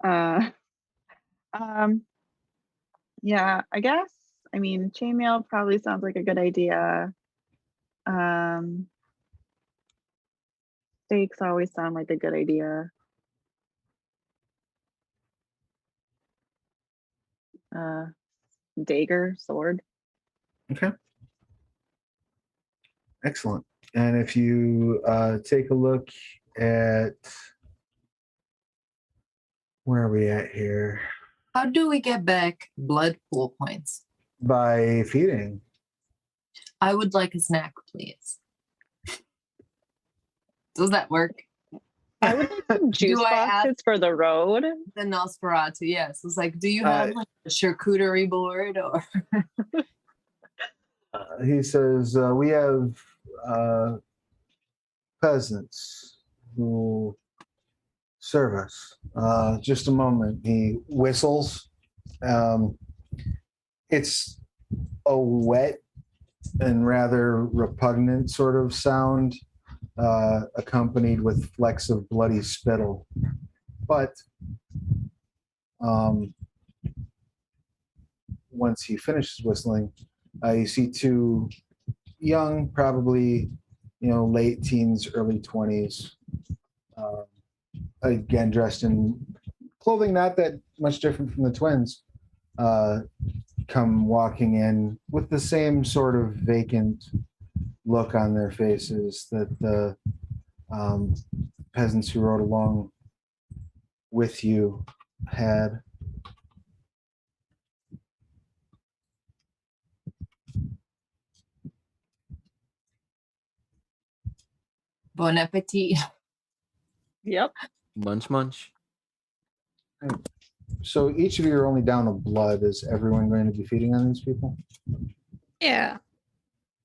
Yeah, I guess. I mean, chainmail probably sounds like a good idea. Stakes always sound like a good idea. Dagger, sword. Okay. Excellent. And if you take a look at, where are we at here? How do we get back blood pool points? By feeding. I would like a snack, please. Does that work? I would like some juice I boxes ask- for the road. The Nosferatu, yes. It's like, do you have like a charcuterie board or? He says, we have peasants who serve us. Just a moment. He whistles. It's a wet and rather repugnant sort of sound, accompanied with flecks of bloody spittle. But once he finishes whistling, you see 2 young, probably late teens, early 20s, again dressed in clothing not that much different from the twins, come walking in with the same sort of vacant look on their faces that the peasants who rode along with you had. Bon appetit. Yep. munch, munch. So each of you are only down a blood. Is everyone going to be feeding on these people? Yeah.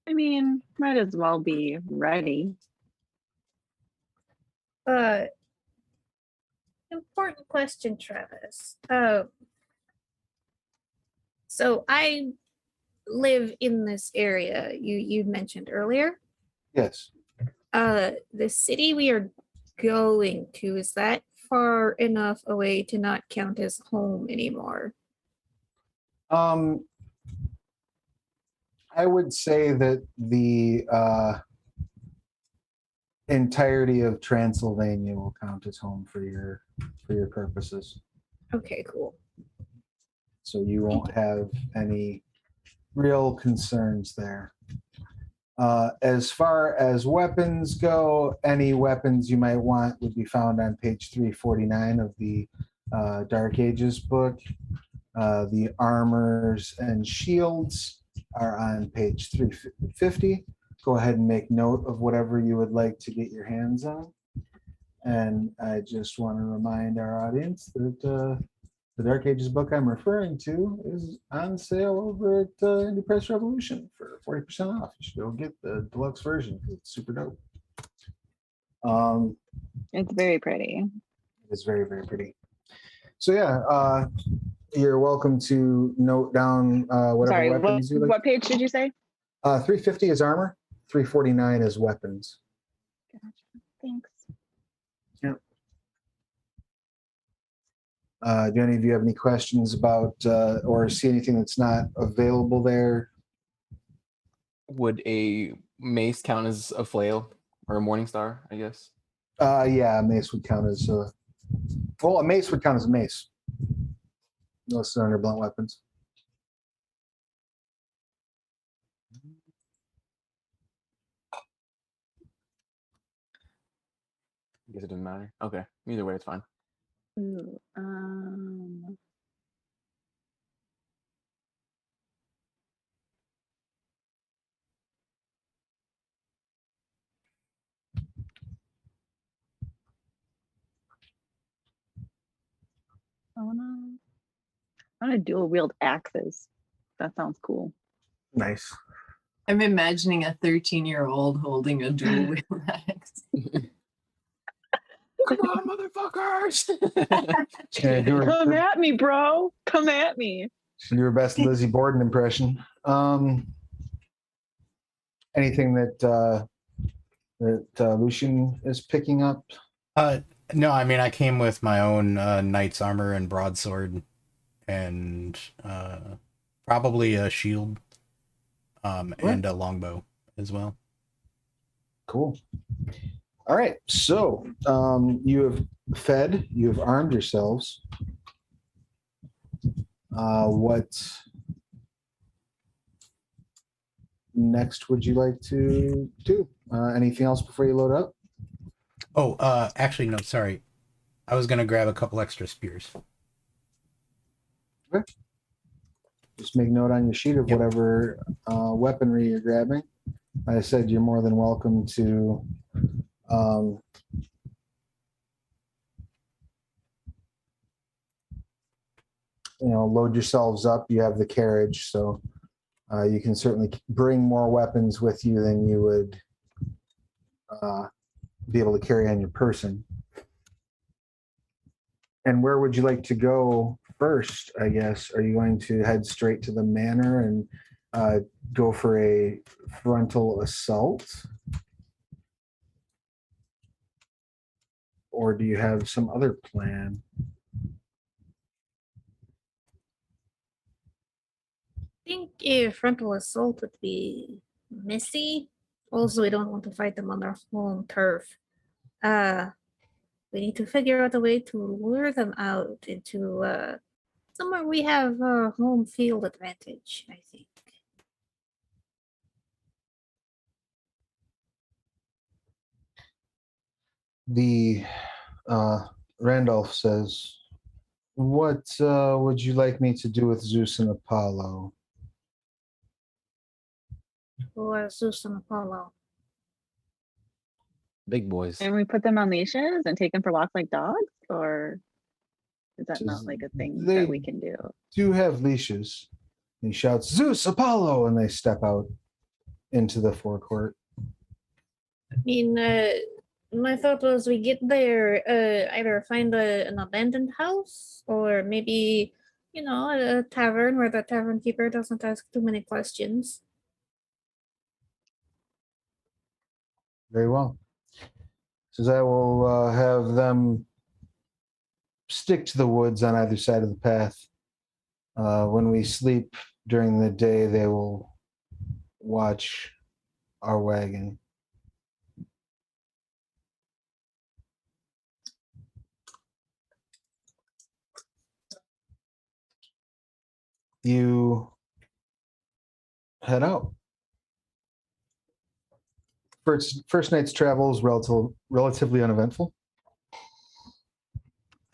I mean, might as well be ready. Important question, Travis. So I live in this area you mentioned earlier. Yes. The city we are going to, is that far enough away to not count as home anymore? I would say that the entirety of Transylvania will count as home for your purposes. Okay, cool. So you won't have any real concerns there. As far as weapons go, any weapons you might want would be found on page 349 of the Dark Ages book. The armors and shields are on page 350. Go ahead and make note of whatever you would like to get your hands on. And I just want to remind our audience that the Dark Ages book I'm referring to is on sale over at Indie Press Revolution for 40% off. You should go get the deluxe version. It's super dope. It's very pretty. It's very, very pretty. So yeah, you're welcome to note down whatever Sorry, weapons you like. what page did you say? 350 is armor, 349 is weapons. Gotcha. Thanks. Do any of you have any questions about or see anything that's not available there? Would a mace count as a flail or a morning star, I guess? Yeah, a mace would count as a mace would count as a mace. Unless they're under blunt weapons. I guess it doesn't matter. Okay, either way, it's fine. Ooh, I want to dual wield axes. That sounds cool. Nice. I'm imagining a 13-year-old holding a dual wield axe. Come on, motherfuckers! Yeah, Come at me, bro. Come at me. do your best Lizzie Borden impression. Anything that Lucian is picking up? No, I mean, I came with my own knight's armor and broadsword and probably a shield and a longbow as well. Cool. All right, so you have fed, you have armed yourselves. What next would you like to do? Anything else before you load up? Oh, actually, no, sorry. I was going to grab a couple extra spears. Okay. Just make note on your sheet of whatever weaponry you're grabbing. Like I said, you're more than welcome to load yourselves up. You have the carriage, so you can certainly bring more weapons with you than you would be able to carry on your person. And where would you like to go first, I guess? Are you going to head straight to the manor and go for a frontal assault? Or do you have some other plan? I think a frontal assault would be messy. Also, we don't want to fight them on our home turf. We need to figure out a way to lure them out into somewhere we have a home field advantage, I think. The Randolph says, what would you like me to do with Zeus and Apollo? Who are Zeus and Apollo? Big boys. And we put them on leashes and take them for walks like dogs? Or is that not Just- like a thing they- that we can do? Do have leashes. He shouts, Zeus, Apollo, and they step out into the forecourt. I mean, my thought was we get there, either find an abandoned house or maybe, a tavern where the tavern keeper doesn't ask too many questions. Very well. Says I will have them stick to the woods on either side of the path. When we sleep during the day, they will watch our wagon. You head out. first night's travel is relatively uneventful.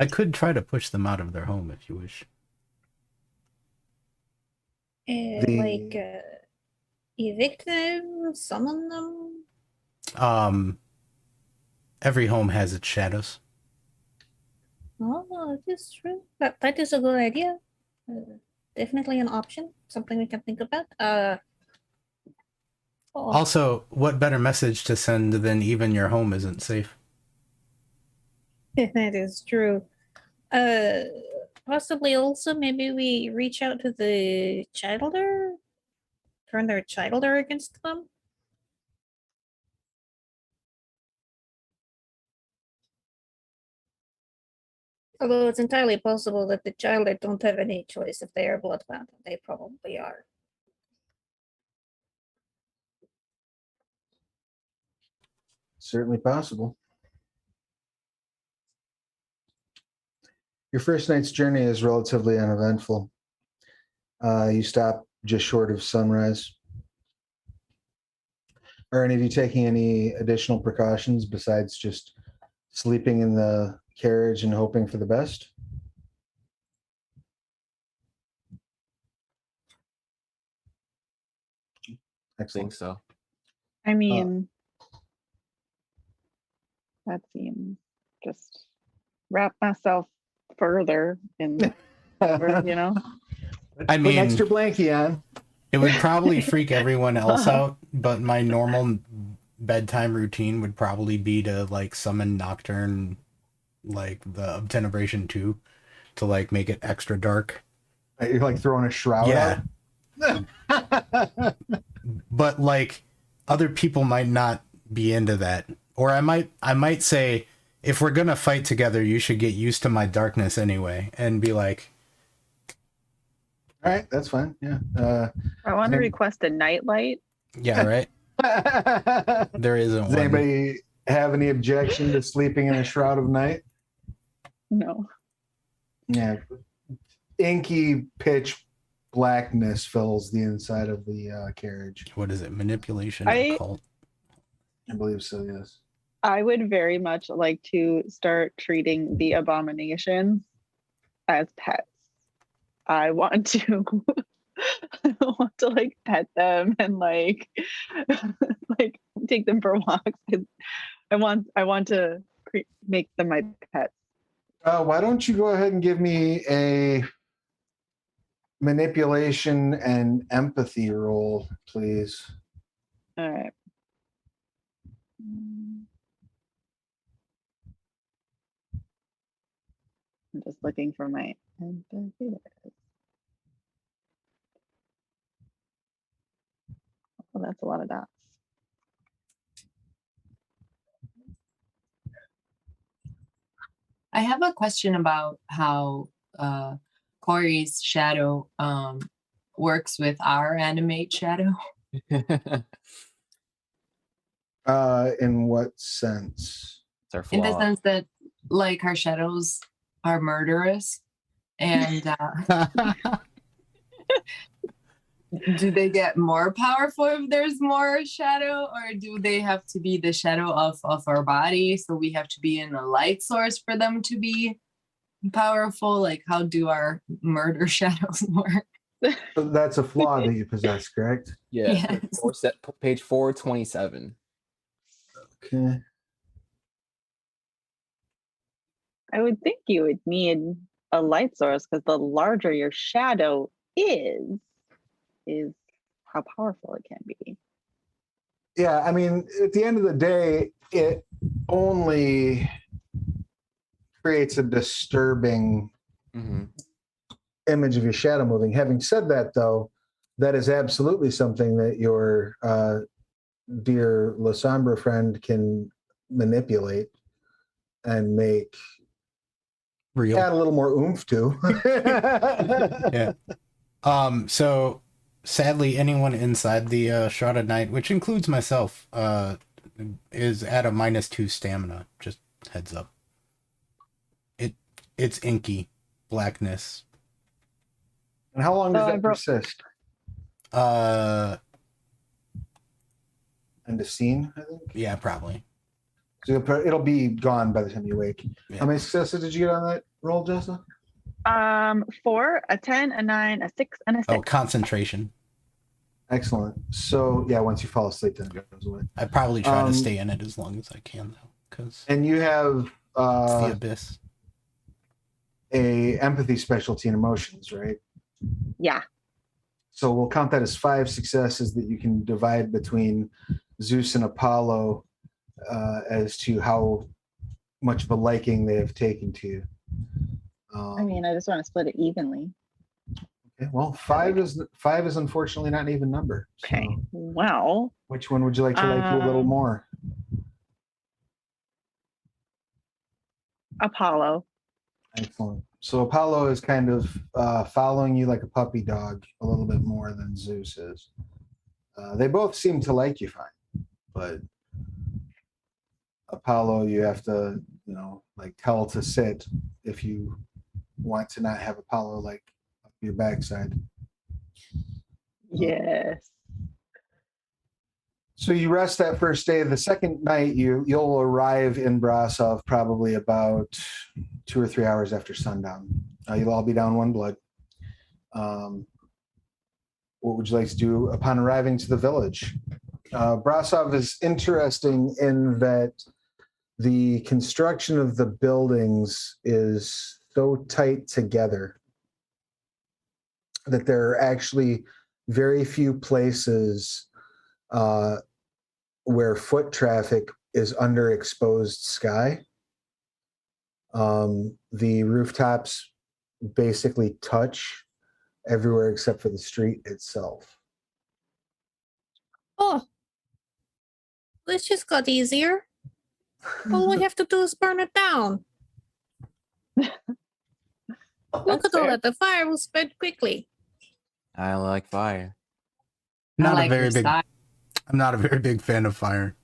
I could try to push them out of their home if you wish. Like evict them, summon them. Every home has its shadows. Oh, that is true. That is a good idea. Definitely an option. Something we can think about. Also, what better message to send than even your home isn't safe? That is true. Possibly also maybe we reach out to the childer, turn their childer against them. Although it's entirely possible that the childer don't have any choice if they are bloodbound. They probably are. Certainly possible. Your first night's journey is relatively uneventful. You stop just short of sunrise. Are any of you taking any additional precautions besides just sleeping in the carriage and hoping for the best? I Excellent. think so. I mean, that seems just wrap myself further in, you know. I Put an mean, extra blankie on. it would probably freak everyone else out, but my normal bedtime routine would probably be to like summon Nocturne, like the Obtenebration 2, to like make it extra dark. You're like throwing a shroud Yeah. out. But like other people might not be into that. Or I might say, if we're gonna fight together, you should get used to my darkness anyway, and be like, All right, that's fine. Yeah. I want to Same. request a nightlight. yeah, right. There isn't Does one. anybody have any objection to sleeping in a shroud of night? No. Yeah. Inky pitch blackness fills the inside of the carriage. What is it? Manipulation I- occult. I believe so, yes. I would very much like to start treating the abominations as pets. I want to I want to like pet them and like like take them for walks. I want to make them my pets. Why don't you go ahead and give me a manipulation and empathy roll, please? All right. I'm just looking for my empathy. There it is. Oh, that's a lot of dots. I have a question about how Corey's shadow works with our animate shadow. In what sense? It's our In the flaw. sense that like our shadows are murderous, and do they get more powerful if there's more shadow, or do they have to be the shadow of our body, so we have to be in a light source for them to be powerful? Like, how do our murder shadows work? That's a flaw that you possess, correct? Yeah. Yes. Page 427. Okay. I would think you would need a light source because the larger your shadow is how powerful it can be. Yeah, I mean, at the end of the day, it only creates a disturbing Mm-hmm. image of your shadow moving. Having said that, though, that is absolutely something that your dear La Sombra friend can manipulate and make Real. add a little more oomph to. Yeah. So sadly, anyone inside the Shrouded Knight, which includes myself, is at a -2 stamina. Just heads up. It's inky blackness. And how long does So I that broke- persist? end of scene, I think. Yeah, probably. So it'll be gone by the time you wake. Yeah. How many successes did you get on that roll, Jessa? 4, a 10, a 9, a 6, and a 6. Oh, concentration. Excellent. So yeah, once you fall asleep, then it goes away. I probably try to stay in it as long as I can, though, because And you have it's the abyss. a empathy specialty in emotions, right? Yeah. So we'll count that as 5 successes that you can divide between Zeus and Apollo as to how much of a liking they have taken to you. I mean, I just want to split it evenly. Okay, well, 5 is unfortunately not an even number. So Okay. Well, which one would you like to like a little more? Apollo. Excellent. So Apollo is kind of following you like a puppy dog a little bit more than Zeus is. They both seem to like you fine, but Apollo, you have to, like tell to sit if you want to not have Apollo like up your backside. Yes. So you rest that first day. The second night, you'll arrive in Brasov probably about 2 or 3 hours after sundown. You'll all be down 1 blood. What would you like to do upon arriving to the village? Brasov is interesting in that the construction of the buildings is so tight together that there are actually very few places where foot traffic is under exposed sky. The rooftops basically touch everywhere except for the street itself. Oh, this just got easier. All we have to do is burn it down. Look at all that. The fire will spread quickly. I like fire. I'm like your style. not a very big fan of fire.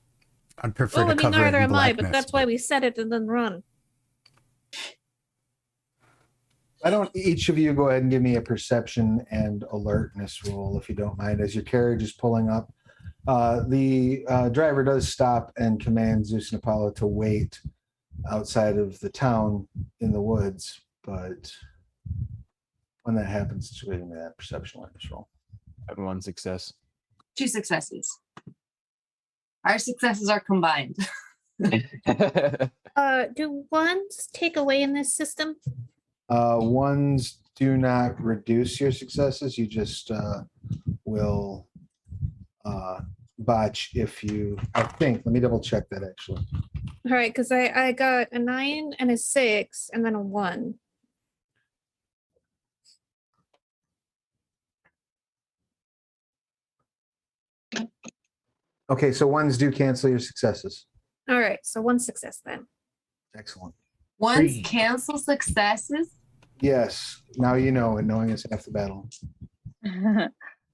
I'd prefer to cover it neither in am I, but blackness, that's why we set it and then run. Why don't each of you go ahead and give me a perception and alertness roll, if you don't mind, as your carriage is pulling up. The driver does stop and command Zeus and Apollo to wait outside of the town in the woods, but when that happens, just give me that perception awareness roll. I have 1 success. 2 successes. Our successes are combined. Do ones take away in this system? Ones do not reduce your successes. You just will botch if you, I think, let me double check that actually. All right, because I got a 9 and a 6 and then a 1. Okay, so ones do cancel your successes. All right, so 1 success then. Excellent. Ones 3. cancel successes. Yes, now you know, and knowing is half the battle.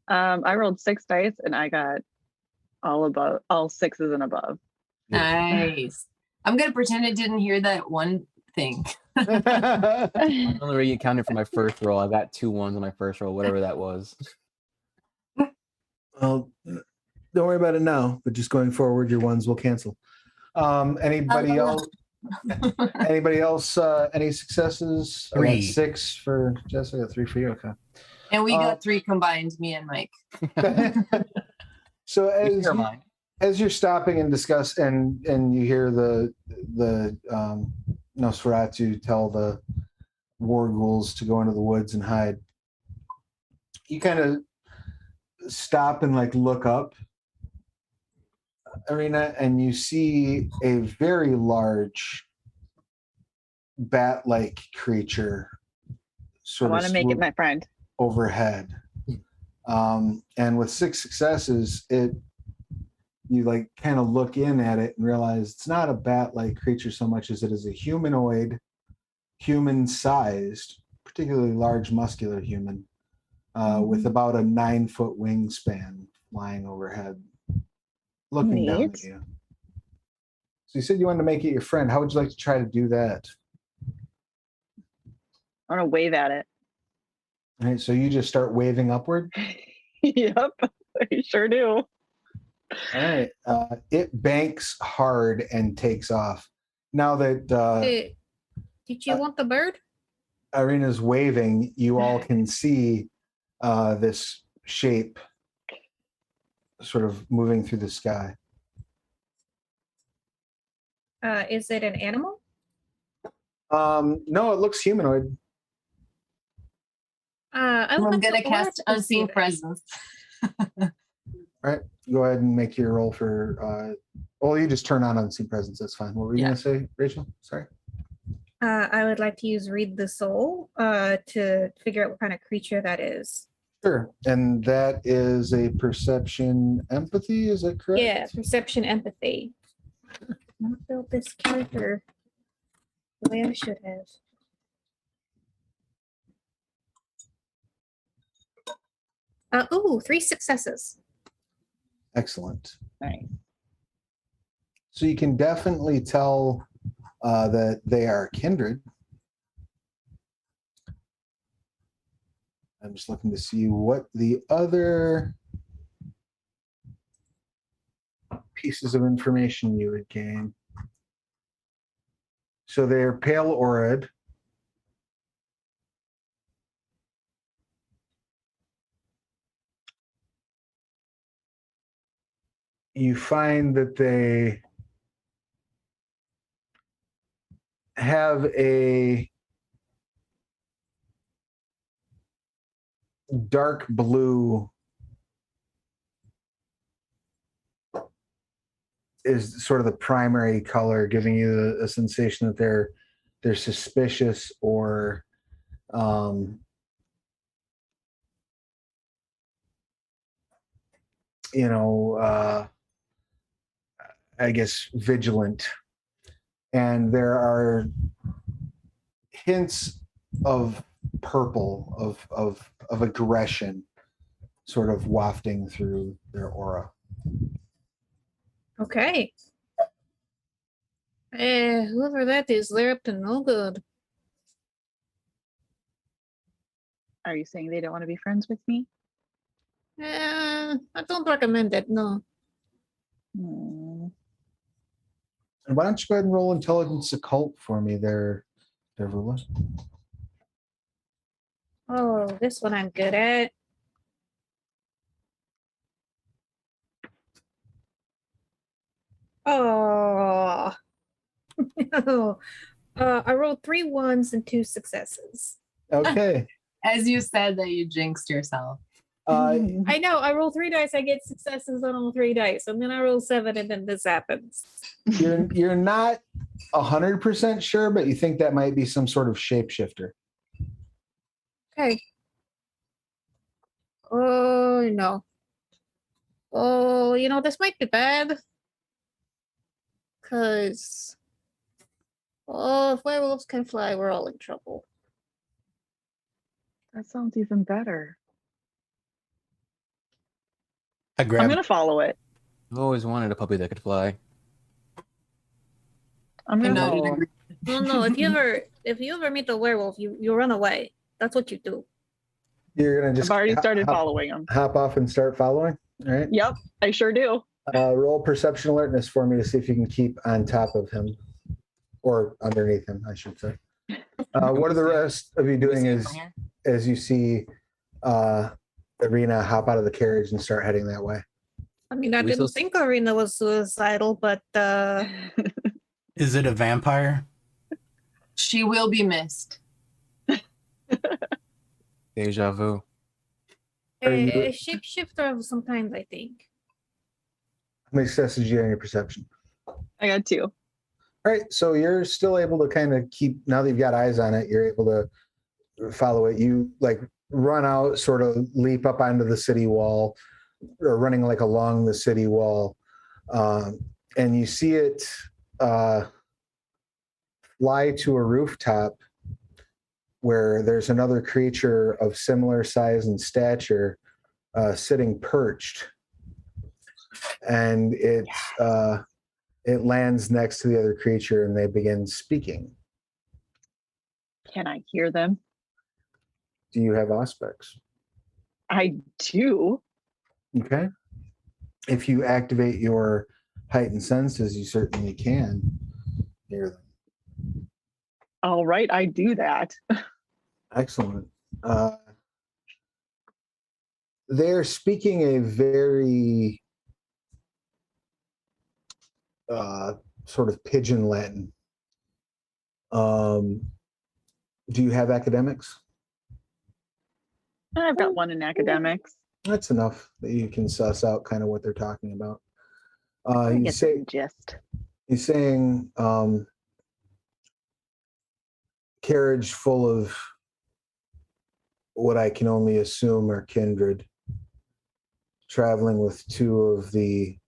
I rolled 6 dice and I got all 6s and above. Nice. I'm gonna pretend I didn't hear that one thing. I only really accounted for my first roll. I got 2 1s on my first roll, whatever that was. Well, don't worry about it now, but just going forward, your ones will cancel. Anybody else? Anybody else? Any successes? I got 3. 6 for Jessica, 3 for you. Okay. And we got 3 combined, me and Mike. So Never mind. as you're stopping and discuss and you hear the Nosferatu tell the war ghouls to go into the woods and hide, you kind of stop and like look up, Arena, and you see a very large bat-like creature I sort want of to make it my friend. overhead. And with 6 successes, you like kind of look in at it and realize it's not a bat-like creature so much as it is a humanoid, human-sized, particularly large muscular human, with about a 9-foot wingspan flying overhead, looking down at Neat. you. So you said you wanted to make it your friend. How would you like to try to do that? I want to wave at it. All right, so you just start waving upward. Yep, I sure do. All right. It banks hard and takes off. Now that Did you want the bird? Irina's waving, you all can see this shape sort of moving through the sky. Is it an animal? No, it looks humanoid. I I'm would like gonna to cast alert to see Unseen that. Presence. All right. Go ahead and make your roll for. Well, you just turn on unseen presence. That's fine. What were you Yeah. going to say, Rachel? Sorry. I would like to use Read the Soul to figure out what kind of creature that is. Sure. And that is a perception empathy. Is that correct? Yeah, perception empathy. Not build this character the way I should have. Ooh, 3 successes. Excellent. Nice. So you can definitely tell that they are kindred. I'm just looking to see what the other pieces of information you would gain. So they're pale aurid. You find that they have a dark blue is sort of the primary color, giving you a sensation that they're suspicious or I guess vigilant. And there are hints of purple, of aggression sort of wafting through their aura. Okay. Whoever that is, they're up to no good. Are you saying they don't want to be friends with me? I don't recommend it, no. Hmm. And why don't you go ahead and roll intelligence occult for me there, Dervula? Oh, this one I'm good at. Oh. No. I rolled 3 1s and 2 successes. Okay. As you said that you jinxed yourself. I know. I roll 3 dice. I get successes on all 3 dice, and then I roll 7, and then this happens. You're not 100% sure, but you think that might be some sort of shapeshifter. Okay. Oh no. Oh, this might be bad. Cause if werewolves can fly, we're all in trouble. That sounds even better. I I'm grab. gonna follow it. I've always wanted a puppy that could fly. I'm gonna No, follow it. No. If you ever meet a werewolf, you run away. That's what you do. You're gonna just I've already started following him. hop off and start following. All right. Yep, I sure do. Roll perception alertness for me to see if you can keep on top of him or underneath him, I should say. What are the rest of you doing as you see Irina hop out of the carriage and start heading that way? I mean, I We didn't still- think Arena was suicidal, but Is it a vampire? She will be missed. Deja vu. a shapeshifter of some kind, I think. How many successes did you get in your perception? I got 2. All right, so you're still able to kind of keep, now that you've got eyes on it, you're able to follow it. You like run out, sort of leap up onto the city wall, or running like along the city wall, and you see it fly to a rooftop where there's another creature of similar size and stature sitting perched, and it lands next to the other creature, and they begin speaking. Can I hear them? Do you have aspects? I do. Okay. if you activate your heightened senses, you certainly can hear them. All right, I do that. Excellent. They're speaking a very sort of pidgin Latin. Do you have academics? I've got one in academics. That's enough that you can suss out kind of what they're talking about. I get the gist. He's saying carriage full of what I can only assume are kindred, traveling with two of the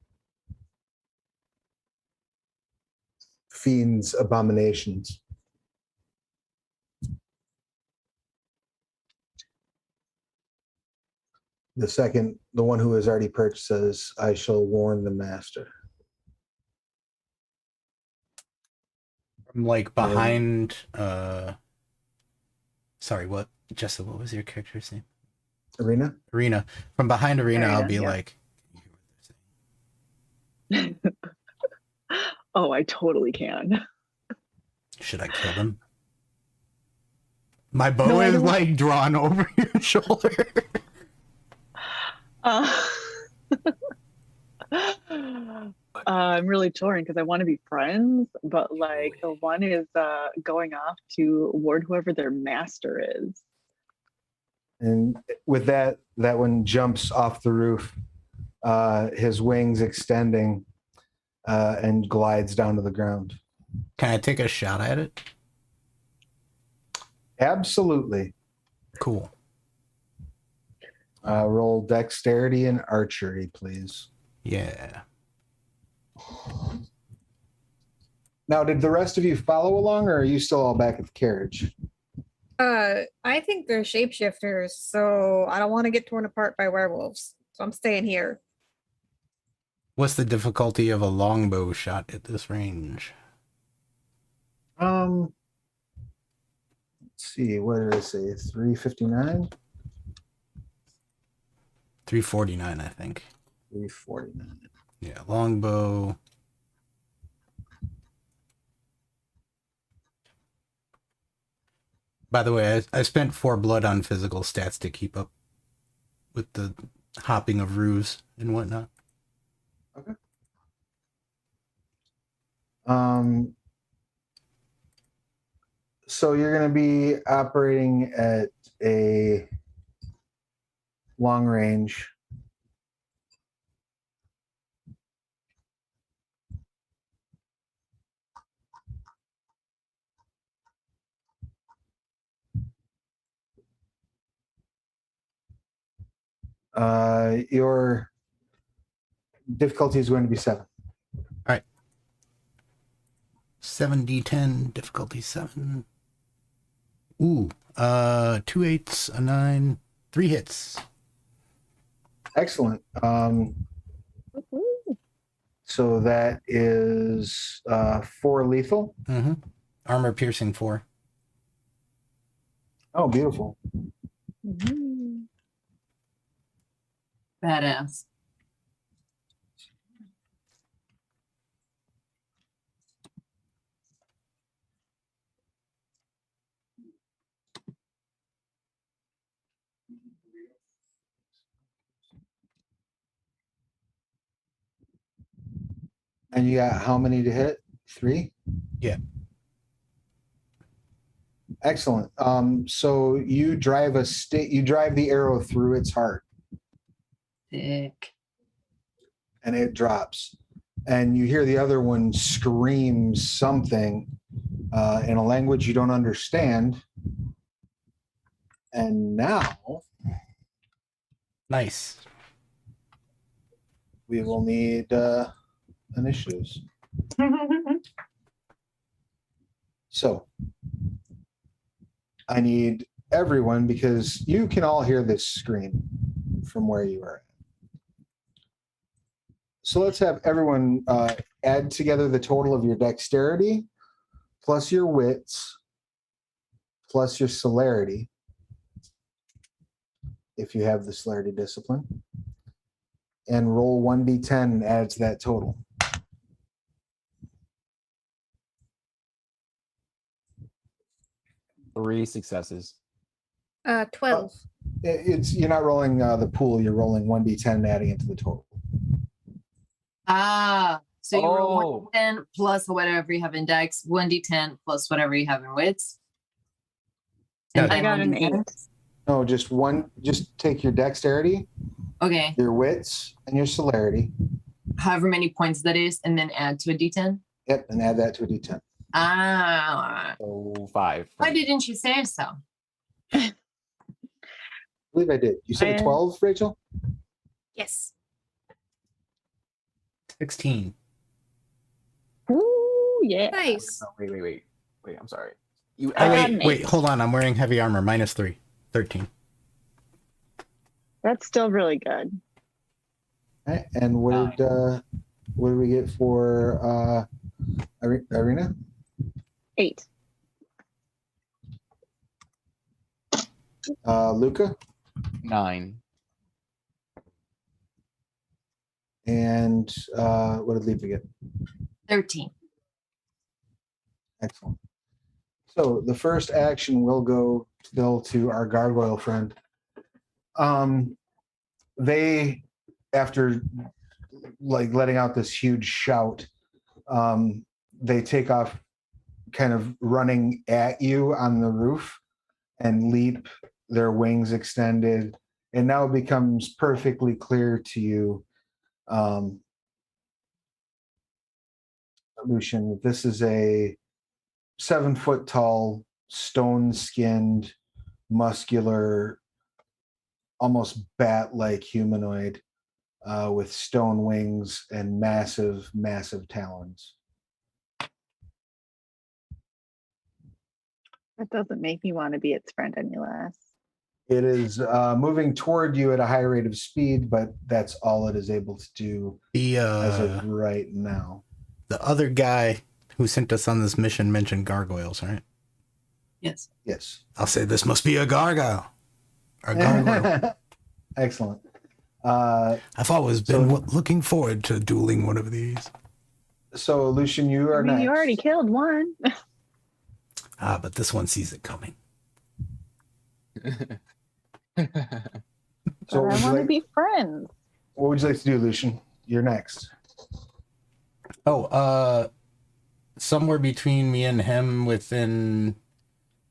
fiend's abominations. The second, the one who has already perched, says, I shall warn the master. From like behind sorry, what Jessa, what was your character's name? Arena. From behind Arena, I'll be like, oh, I totally can. Should I kill them? My bow is like drawn over your shoulder. I'm really torn because I want to be friends, but like the one is going off to ward whoever their master is. And with that one jumps off the roof, his wings extending, and glides down to the ground. Can I take a shot at it? Absolutely. Cool. Roll dexterity and archery, please. Yeah. Now, did the rest of you follow along, or are you still all back at the carriage? I think they're shapeshifters, so I don't want to get torn apart by werewolves. So I'm staying here. What's the difficulty of a longbow shot at this range? Let's see, what did I say? 359? 349, I think. 349. Yeah, longbow. By the way, I spent 4 blood on physical stats to keep up with the hopping of roofs and whatnot. Okay. So you're going to be operating at a long range. Your difficulty is going to be 7. All right. 7d10, difficulty 7. Ooh, 2 8s, a 9, 3 hits. Excellent. So that is 4 lethal. Mm-hmm. Armor piercing 4. Oh, beautiful. Badass. And you got how many to hit? 3? Yeah. Excellent. So you drive the arrow through its heart. Sick. And it drops. And you hear the other one scream something in a language you don't understand. And now Nice. we will need initiatives. So I need everyone, because you can all hear this scream from where you are at. So let's have everyone add together the total of your dexterity, plus your wits, plus your celerity, if you have the celerity discipline. and roll 1d10 and add to that total. Three successes. 12. It's you're not rolling the pool. You're rolling 1d10 and adding it to the total. So you roll Oh. 1d10 plus whatever you have in dex, 1d10 plus whatever you have in wits. Yeah. And I then got an 1d10. 8. No, just one. Just take your dexterity, Okay. your wits, and your celerity. However many points that is, and then add to a d10. Yep, and add that to a d10. So 5. Why didn't you say so? I believe I did. You said a 12, Rachel? Yes. 16. Ooh, yeah. Nice. Oh, wait. I'm sorry. You I got add, an Wait, 8. hold on. I'm wearing heavy armor. -3. 13. That's still really good. Right. And what did we get for Irina? 8. Luca? 9. And what did Leapa get? 13. Excellent. So the first action will go still to our gargoyle friend. They, after like letting out this huge shout, they take off kind of running at you on the roof and leap, their wings extended. And now it becomes perfectly clear to you, Lucian, that this is a 7-foot tall, stone-skinned, muscular, almost bat-like humanoid with stone wings and massive, massive talons. That doesn't make me want to be its friend any less. It is moving toward you at a high rate of speed, but that's all it is able to do as of right now. The other guy who sent us on this mission mentioned gargoyles, right? Yes. Yes. I'll say this must be a gargoyle. A gargoyle. Excellent. I've always been looking forward to dueling one of these. So, Lucian, you are next. You already killed one. But this one sees it coming. So I want to be friends. what would you like to do, Lucian? You're next. Somewhere between me and him, within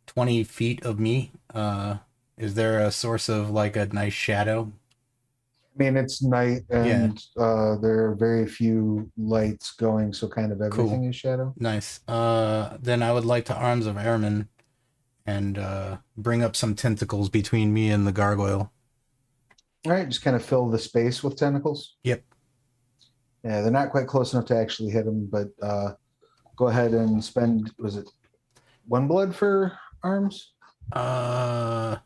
20 feet of me, is there a source of like a nice shadow? I mean, it's night and there are very few lights going, so kind of everything is shadow. Nice. Then I would like to Arms of Airman and bring up some tentacles between me and the gargoyle. All right, just kind of fill the space with tentacles. Yep. Yeah, they're not quite close enough to actually hit them, but go ahead and spend, was it 1 blood for arms? I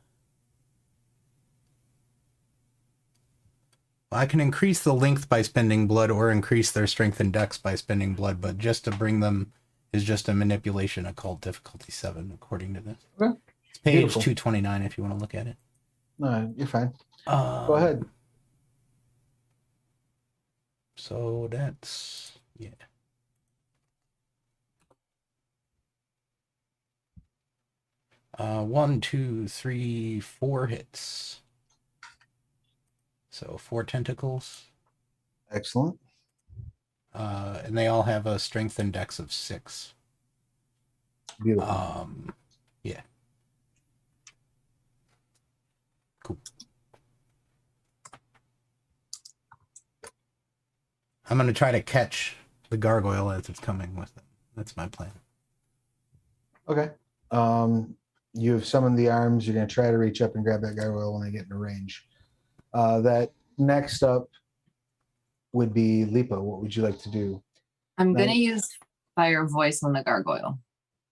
can increase the length by spending blood or increase their strength and dex by spending blood, but just to bring them is just a manipulation occult difficulty 7, according to this. Okay. It's page Beautiful. 229 if you want to look at it. No, you're fine. Go ahead. So that's, yeah. One, two, three, 4 hits. So 4 tentacles. Excellent. And they all have a strength and dex of 6. Beautiful. Yeah. Cool. I'm going to try to catch the gargoyle as it's coming with it. That's my plan. Okay. You have summoned the arms. You're going to try to reach up and grab that gargoyle when they get in range. That next up would be Lipa. What would you like to do? I'm going to use Fire Voice on the gargoyle.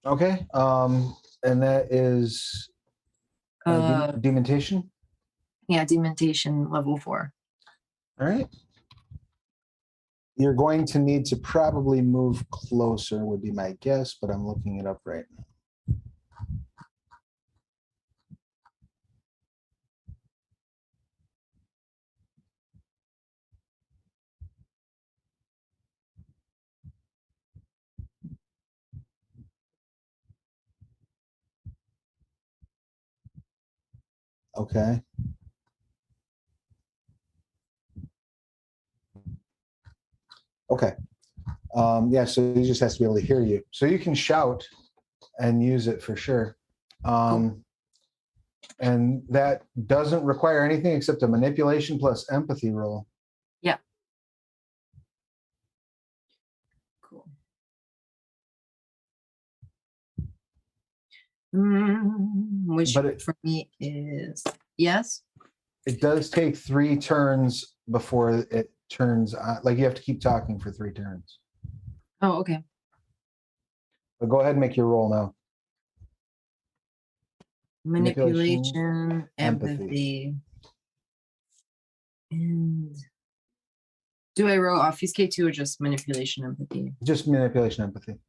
Okay. And that is dementation? Yeah, dementation level 4. All right. You're going to need to probably move closer, would be my guess, but I'm looking it up right now. Okay. Okay. Yeah, so he just has to be able to hear you. So you can shout and use it for sure. And that doesn't require anything except a manipulation plus empathy roll. Yeah. Cool. Which But for me is yes. it does take 3 turns before it turns on. Like you have to keep talking for 3 turns. Oh, okay. But go ahead and make your roll now. Manipulation, empathy. empathy. And do I roll obfuscate too, or just manipulation, empathy? Just manipulation empathy.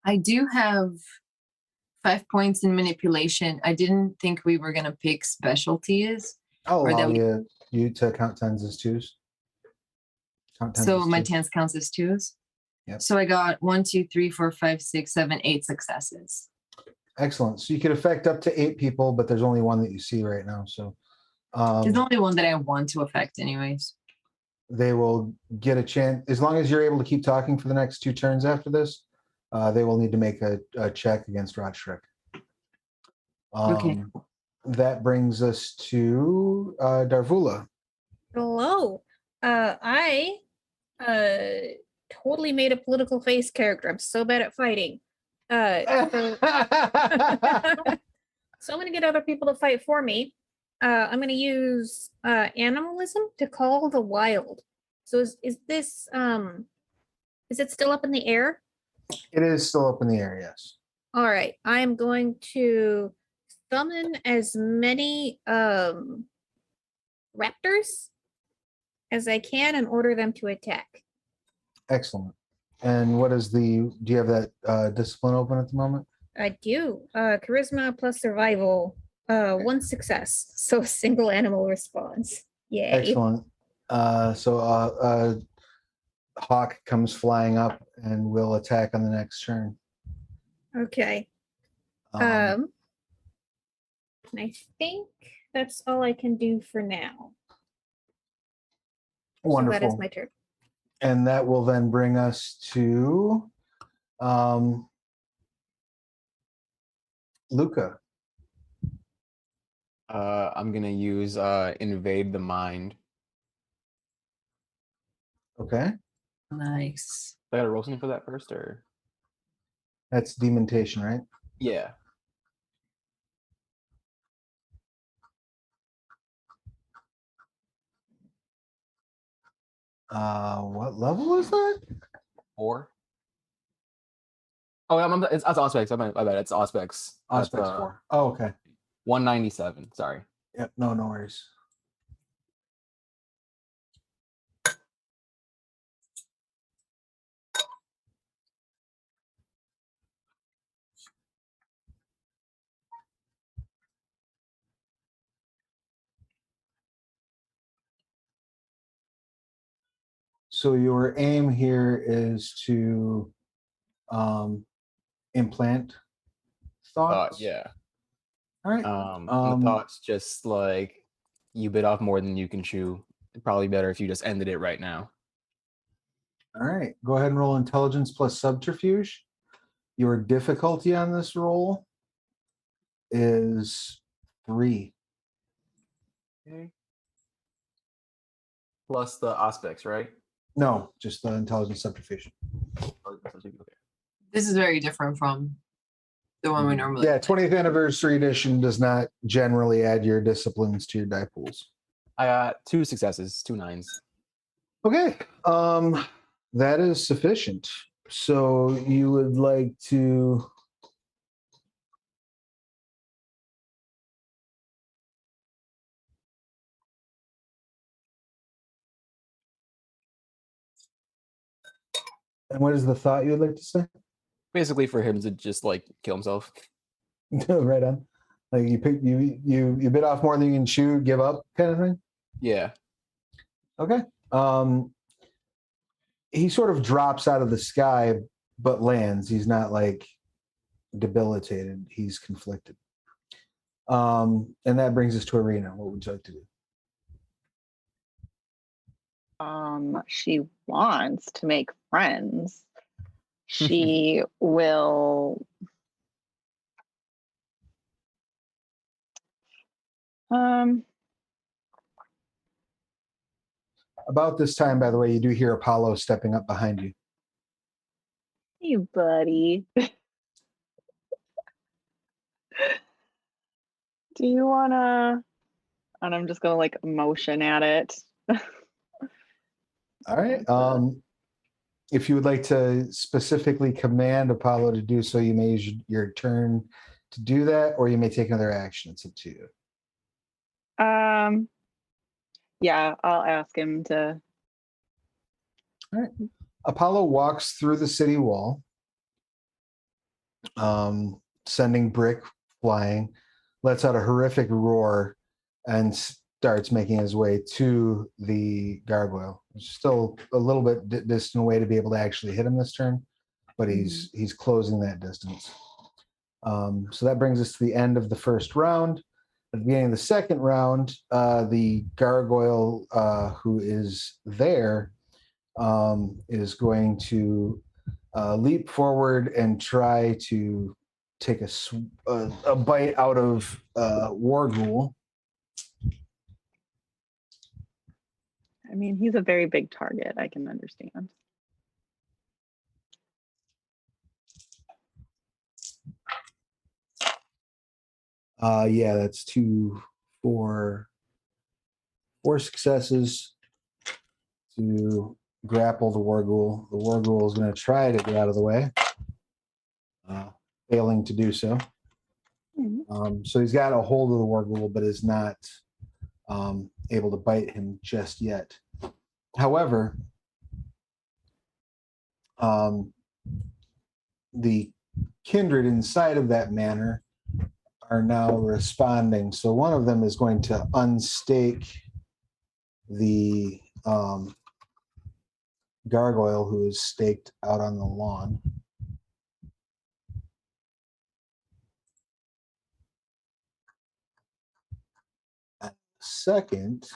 I do have 5 points in manipulation. I didn't think we were gonna pick specialties. I'll Or allow that you to count tens as twos. Count tens So as my twos. tens counts as twos. Yep. So I got 1, 2, 3, 4, 5, 6, 7, 8 successes. Excellent. So you could affect up to 8 people, but there's only one that you see right now. So There's only one that I want to affect, anyways. they will get a chance as long as you're able to keep talking for the next 2 turns after this. They will need to make a check against Rodschreck. Okay. That brings us to Darvula. Hello. I totally made a political face character. I'm so bad at fighting. So I'm gonna get other people to fight for me. I'm gonna use animalism to call the wild. So is this is it still up in the air? It is still up in the air, yes. All right. I'm going to summon as many raptors as I can and order them to attack. Excellent. And what is do you have that discipline open at the moment? I do. Charisma plus survival, 1 success. So a single animal response. Yay. Excellent. So Hawk comes flying up and will attack on the next turn. Okay. Um, And I think that's all I can do for now. wonderful. So that is my turn. And that will then bring us to Luca. I'm gonna use invade the mind. Okay. Nice. I gotta roll something for that first, or That's demontation, right? yeah. What level is that? 4. Oh, it's Auspex. My bad. It's Auspex. That's, Aspects 4. Oh, okay. 197. Sorry. Yep. No worries. So your aim here is to implant thoughts. Yeah. All right. The thoughts just like you bit off more than you can chew. It'd probably better if you just ended it right now. All right. Go ahead and roll intelligence plus subterfuge. Your difficulty on this roll is 3. Okay. Plus the aspects, right? No, just the intelligence subterfuge. Okay. This is very different from the one we normally Yeah, 20th anniversary edition does not generally add your disciplines to your die pools. I got 2 successes, 2 9s. Okay. That is sufficient. So you would like to And what is the thought you would like to say? Basically, for him to just like kill himself. Right on. Like you bit off more than you can chew, give up, kind of thing. Yeah. Okay. He sort of drops out of the sky, but lands. He's not like debilitated. He's conflicted. And that brings us to Arena. What would you like to do? She wants to make friends. She will About this time, by the way, you do hear Apollo stepping up behind you. hey buddy. Do you wanna, and I'm just gonna like motion at it. All right. If you would like to specifically command Apollo to do so, you may use your turn to do that, or you may take another action. It's up to you. Yeah, I'll ask him to. All right. Apollo walks through the city wall, sending brick flying, lets out a horrific roar, and starts making his way to the gargoyle. Still a little bit distant away to be able to actually hit him this turn, but he's closing that distance. So that brings us to the end of the first round. At the beginning of the second round, the gargoyle who is there is going to leap forward and try to take a bite out of Warghoul. I mean, he's a very big target. I can understand. Yeah, that's 4 successes to grapple the Warghoul. The Warghoul is going to try to get out of the way, failing to do so. So he's got a hold of the Warghoul, but is not able to bite him just yet. However, the kindred inside of that manor are now responding. So one of them is going to unstake the gargoyle who is staked out on the lawn. And second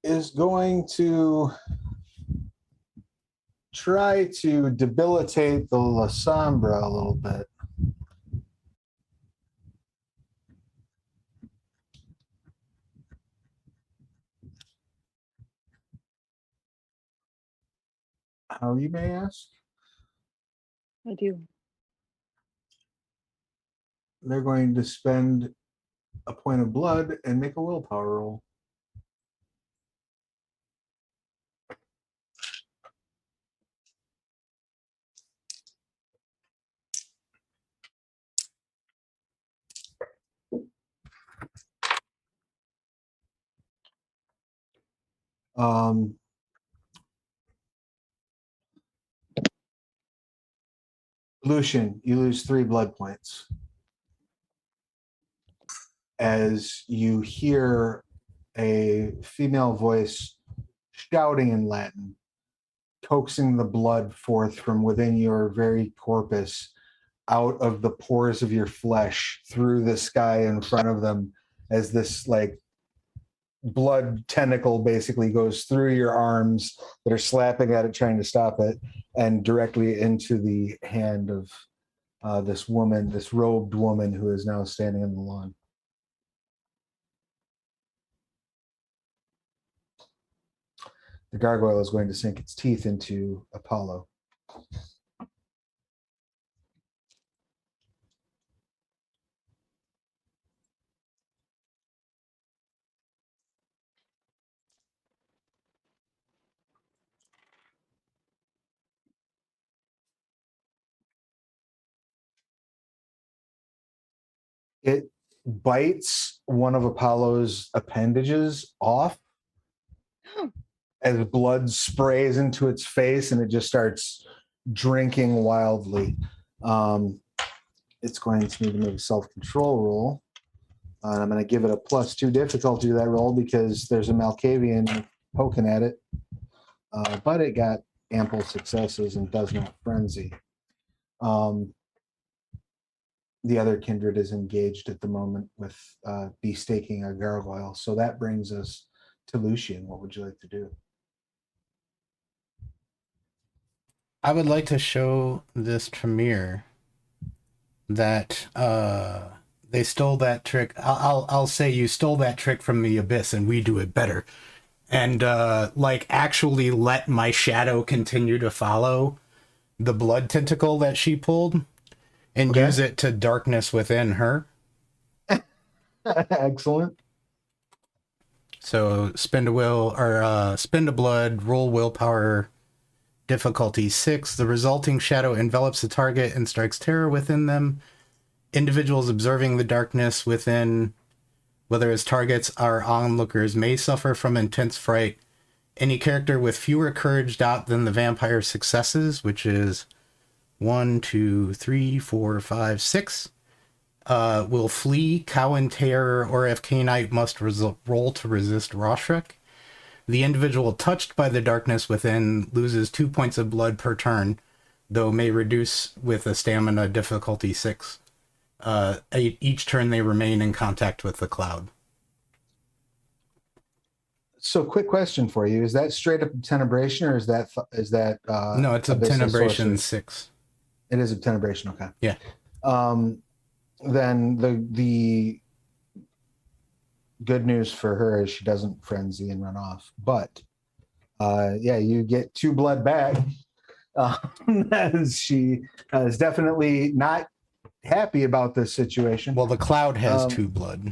is going to try to debilitate the La Sombra a little bit. How, you may ask? I do. They're going to spend a point of blood and make a willpower roll. Lucian, you lose 3 blood points as you hear a female voice shouting in Latin, coaxing the blood forth from within your very corpus, out of the pores of your flesh, through the sky in front of them, as this like blood tentacle basically goes through your arms that are slapping at it, trying to stop it, and directly into the hand of this woman, this robed woman who is now standing on the lawn. The gargoyle is going to sink its teeth into Apollo. bites one of Apollo's appendages off as blood sprays into its face, and it just starts drinking wildly. It's going to need to make a self-control roll. And I'm going to give it a +2 difficulty to that roll because there's a Malkavian poking at it. But it got ample successes and does not frenzy. The other kindred is engaged at the moment with destaking a gargoyle. So that brings us to Lucian. What would you like to do? I would like to show this Tremere that they stole that trick. I'll say you stole that trick from the Abyss, and we do it better. And like actually let my shadow continue to follow the blood tentacle that she pulled, and use it to darkness within her. Excellent. So spend a will or spend a blood, roll willpower. Difficulty 6. The resulting shadow envelops the target and strikes terror within them. Individuals observing the darkness within, whether as targets or onlookers, may suffer from intense fright. Any character with fewer courage dot than the vampire's successes, which is 1, 2, 3, 4, 5, 6, will flee. Cowan, terror, or if Knight must roll to resist Roshrik. The individual touched by the darkness within loses 2 points of blood per turn, though may reduce with a stamina difficulty 6. Each turn they remain in contact with the cloud. So, quick question for you: is that straight up Tenebration, or is that No, it's a Tenebration 6. It is a Tenebration. Okay. Yeah. Then the good news for her is she doesn't frenzy and run off. But yeah, you get 2 blood back. As she is definitely not happy about this situation. Well, the cloud has 2 blood.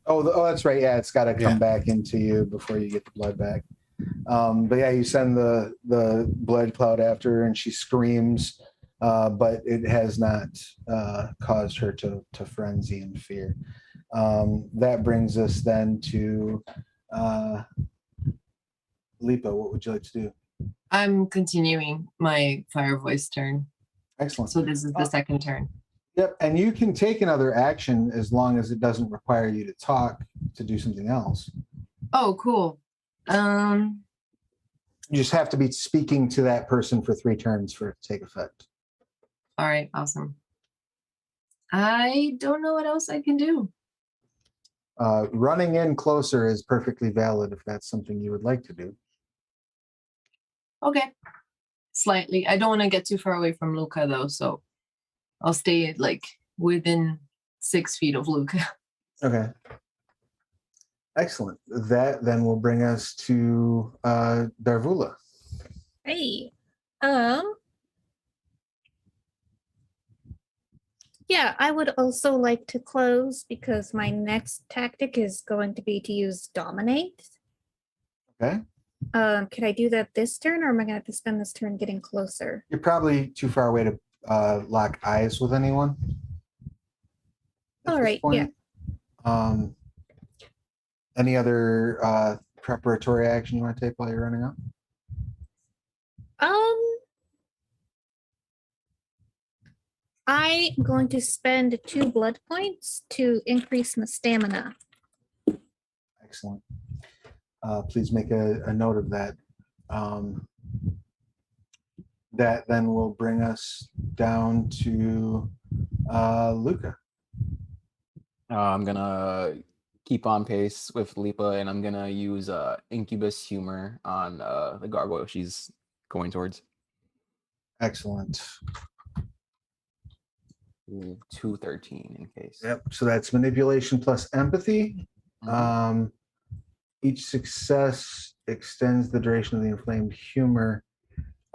Oh, that's right. Yeah, it's got to come back into you before you get the blood back. But yeah, you send the blood cloud after her, and she screams, but it has not caused her to frenzy and fear. That brings us then to Lipa. What would you like to do? I'm continuing my fire voice turn. Excellent. So this is the second turn. Yep, and you can take another action as long as it doesn't require you to talk to do something else. Oh, cool. You just have to be speaking to that person for 3 turns for it to take effect. All right, awesome. I don't know what else I can do. Running in closer is perfectly valid if that's something you would like to do. Okay. Slightly. I don't want to get too far away from Luca though, so I'll stay like within 6 feet of Luca. Okay. Excellent. That then will bring us to Darvula. Hey. Yeah, I would also like to close because my next tactic is going to be to use Dominate. Okay. Could I do that this turn, or am I going to have to spend this turn getting closer? You're probably too far away to lock eyes with anyone. All right, yeah. Any other preparatory action you want to take while you're running up? I'm going to spend 2 blood points to increase my stamina. Excellent. Please make a note of that. That then will bring us down to Luca. I'm gonna keep on pace with Lipa, and I'm gonna use Incubus Humor on the gargoyle she's going towards. Excellent. 213 in case. Yep. So that's manipulation plus empathy. Mhm. Each success extends the duration of the inflamed humor.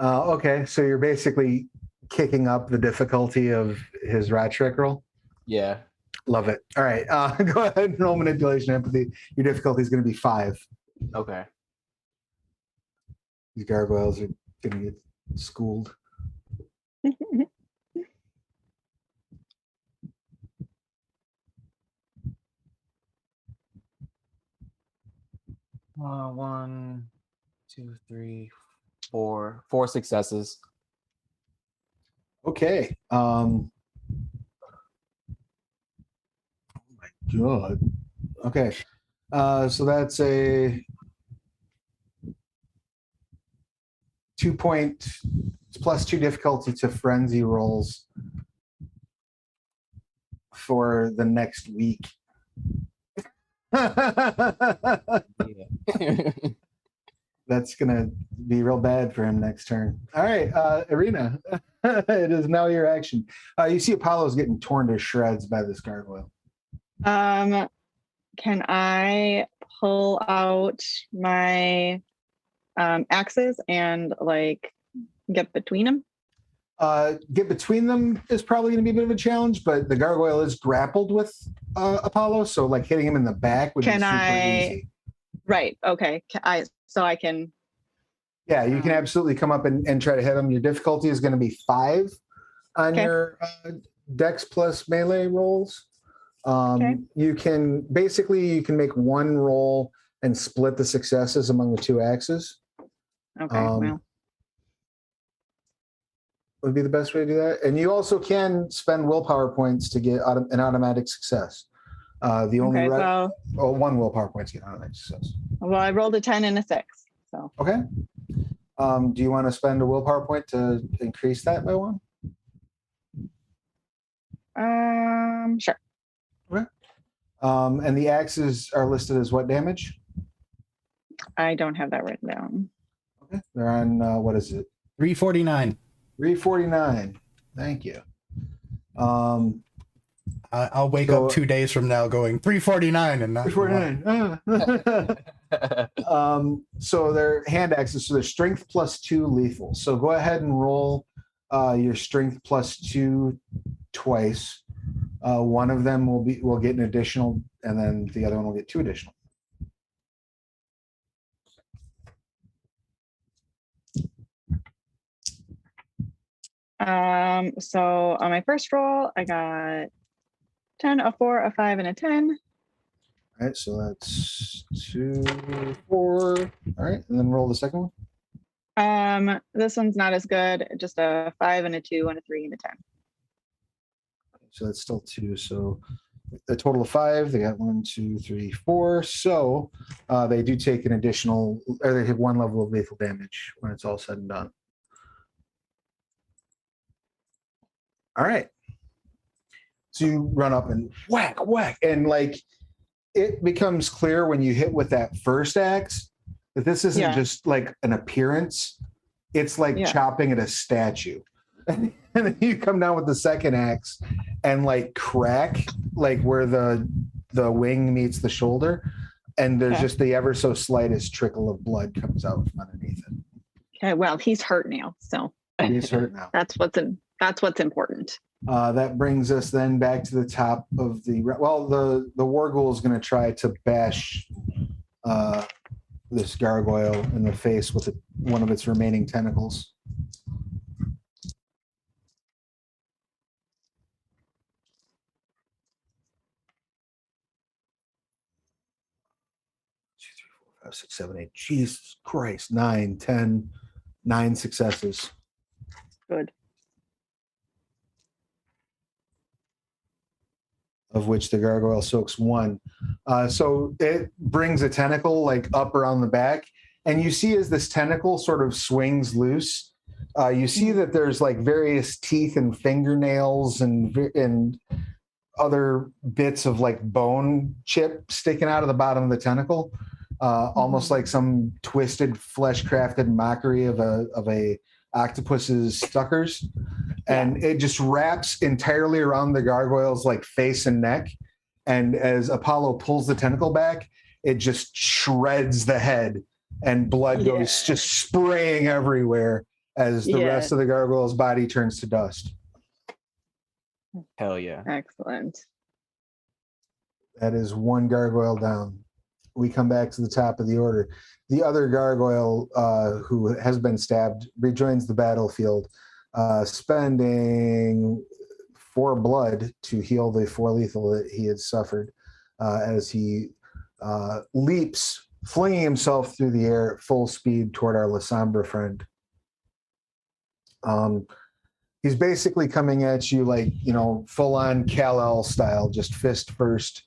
Okay, so you're basically kicking up the difficulty of his rat trick roll. Yeah. Love it. All right, go ahead and roll manipulation empathy. Your difficulty is going to be 5. Okay. These gargoyles are going to get schooled. 1, 2, 3, 4. 4 successes. Okay. Oh my god. Okay. So that's a 2-point +2 difficulty to frenzy rolls for the next week. Yeah. That's gonna be real bad for him next turn. All right, Irina, it is now your action. You see Apollo's getting torn to shreds by this gargoyle. Can I pull out my axes and like get between them? Get between them is probably going to be a bit of a challenge, but the gargoyle is grappled with Apollo, so like hitting him in the back would be super easy. Right. Okay. So I can. Yeah, you can absolutely come up and try to hit him. Your difficulty is going to be 5 on your Dex plus melee rolls. You can make one roll and split the successes among the 2 axes. Okay. Well. Would be the best way to do that. And you also can spend willpower points to get an automatic success. The only one willpower point to get an automatic success. Well, I rolled a 10 and a 6. So okay. Do you want to spend a willpower point to increase that by 1? Sure. Okay. And the axes are listed as what damage? I don't have that written down. Okay. They're on what is it? 349. 349. Thank you. I'll wake up 2 days from now going 349 and not 349. So they're hand axes, so they're strength +2 lethal. So go ahead and roll your strength +2 twice. One of them will get an additional, and then the other one will get 2 additional. So on my first roll, I got 10, a 4, a 5, and a 10. All right, so that's 2, 4. All right, and then roll the second one. This one's not as good. Just a 5 and a 2 and a 3 and a 10. So that's still 2. So a total of 5. They got 1, 2, 3, 4. So they do take an additional, or they have 1 level of lethal damage when it's all said and done. All right. So you run up and whack, and like it becomes clear when you hit with that first axe that this isn't just like an appearance. It's like chopping at a statue. And then you come down with the second axe and like crack like where the wing meets the shoulder, and there's just the ever so slightest trickle of blood comes out from underneath it. Okay, well, he's hurt now, so he's hurt now. That's what's important. That brings us then back to the top of the war ghoul is going to try to bash this gargoyle in the face with one of its remaining tentacles. Two, 3, 4, 5, 6, 7, 8. Jesus Christ. 9, 10, 9 successes. Good. Of which the gargoyle soaks 1. So it brings a tentacle like up around the back, and you see as this tentacle sort of swings loose, you see that there's like various teeth and fingernails and other bits of like bone chip sticking out of the bottom of the tentacle, almost like some twisted flesh crafted mockery of a octopus's suckers. And it just wraps entirely around the gargoyle's like face and neck. And as Apollo pulls the tentacle back, it just shreds the head, and blood goes just spraying everywhere as the rest of the gargoyle's body turns to dust. Hell yeah. Excellent. That is 1 gargoyle down. We come back to the top of the order. The other gargoyle who has been stabbed rejoins the battlefield, spending 4 blood to heal the 4 lethal that he had suffered as he leaps flinging himself through the air at full speed toward our Lasombra friend. He's basically coming at you like, full on Kal-El style, just fist first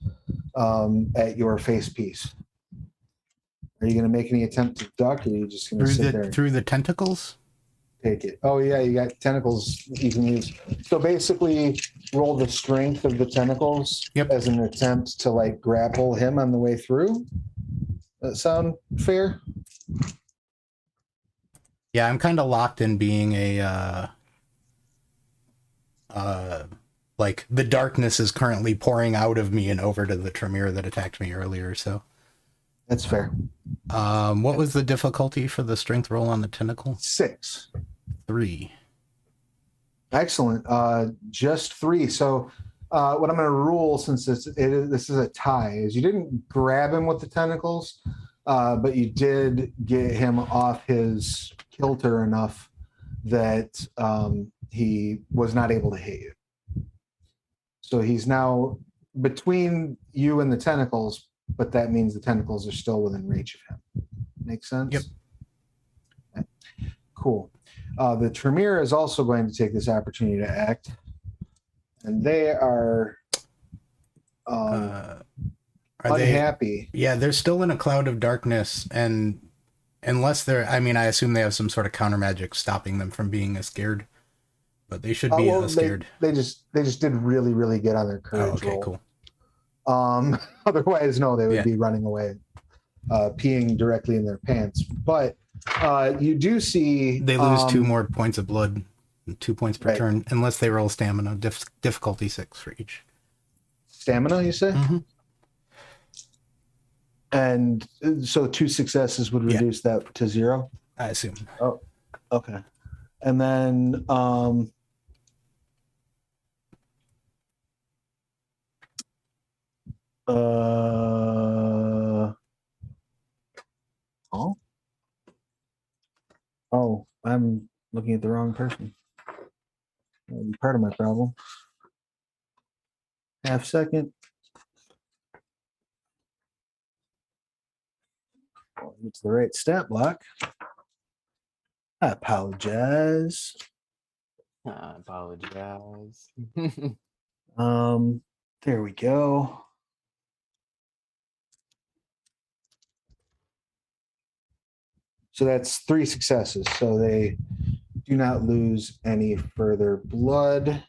at your face piece. Are you going to make any attempt to duck, or are you just going to sit there? Through the tentacles? Take it. Oh, yeah, you got tentacles you can use. So basically, roll the strength of the tentacles as an attempt to, like, grapple him on the way through. That sound fair? Yeah, I'm kind of locked in being a... like, the darkness is currently pouring out of me and over to the Tremere that attacked me earlier, so... That's fair. What was the difficulty for the strength roll on the tentacle? 6. 3. Excellent. Just 3. So what I'm going to rule, since this is a tie, is you didn't grab him with the tentacles, but you did get him off his kilter enough that he was not able to hit you. So he's now between you and the tentacles, but that means the tentacles are still within reach of him. Make sense? Yep. Okay. Cool. The Tremere is also going to take this opportunity to act, and they are unhappy. They're still in a cloud of darkness, and unless they're, I assume they have some sort of counter magic stopping them from being as scared, but they should be scared. They just did really, really good on their courage roll. Cool. Otherwise, no, they would be running away, peeing directly in their pants. But you do see they lose 2 more points of blood, 2 points per turn, unless they roll stamina. Difficulty 6 for each. Stamina, you say? Mm-hmm. And so 2 successes would reduce that to 0? I assume. Oh, okay. And then I'm looking at the wrong person. That'll be part of my problem. Half second. It's the right stat block. I apologize. There we go. So that's 3 successes. So they do not lose any further blood.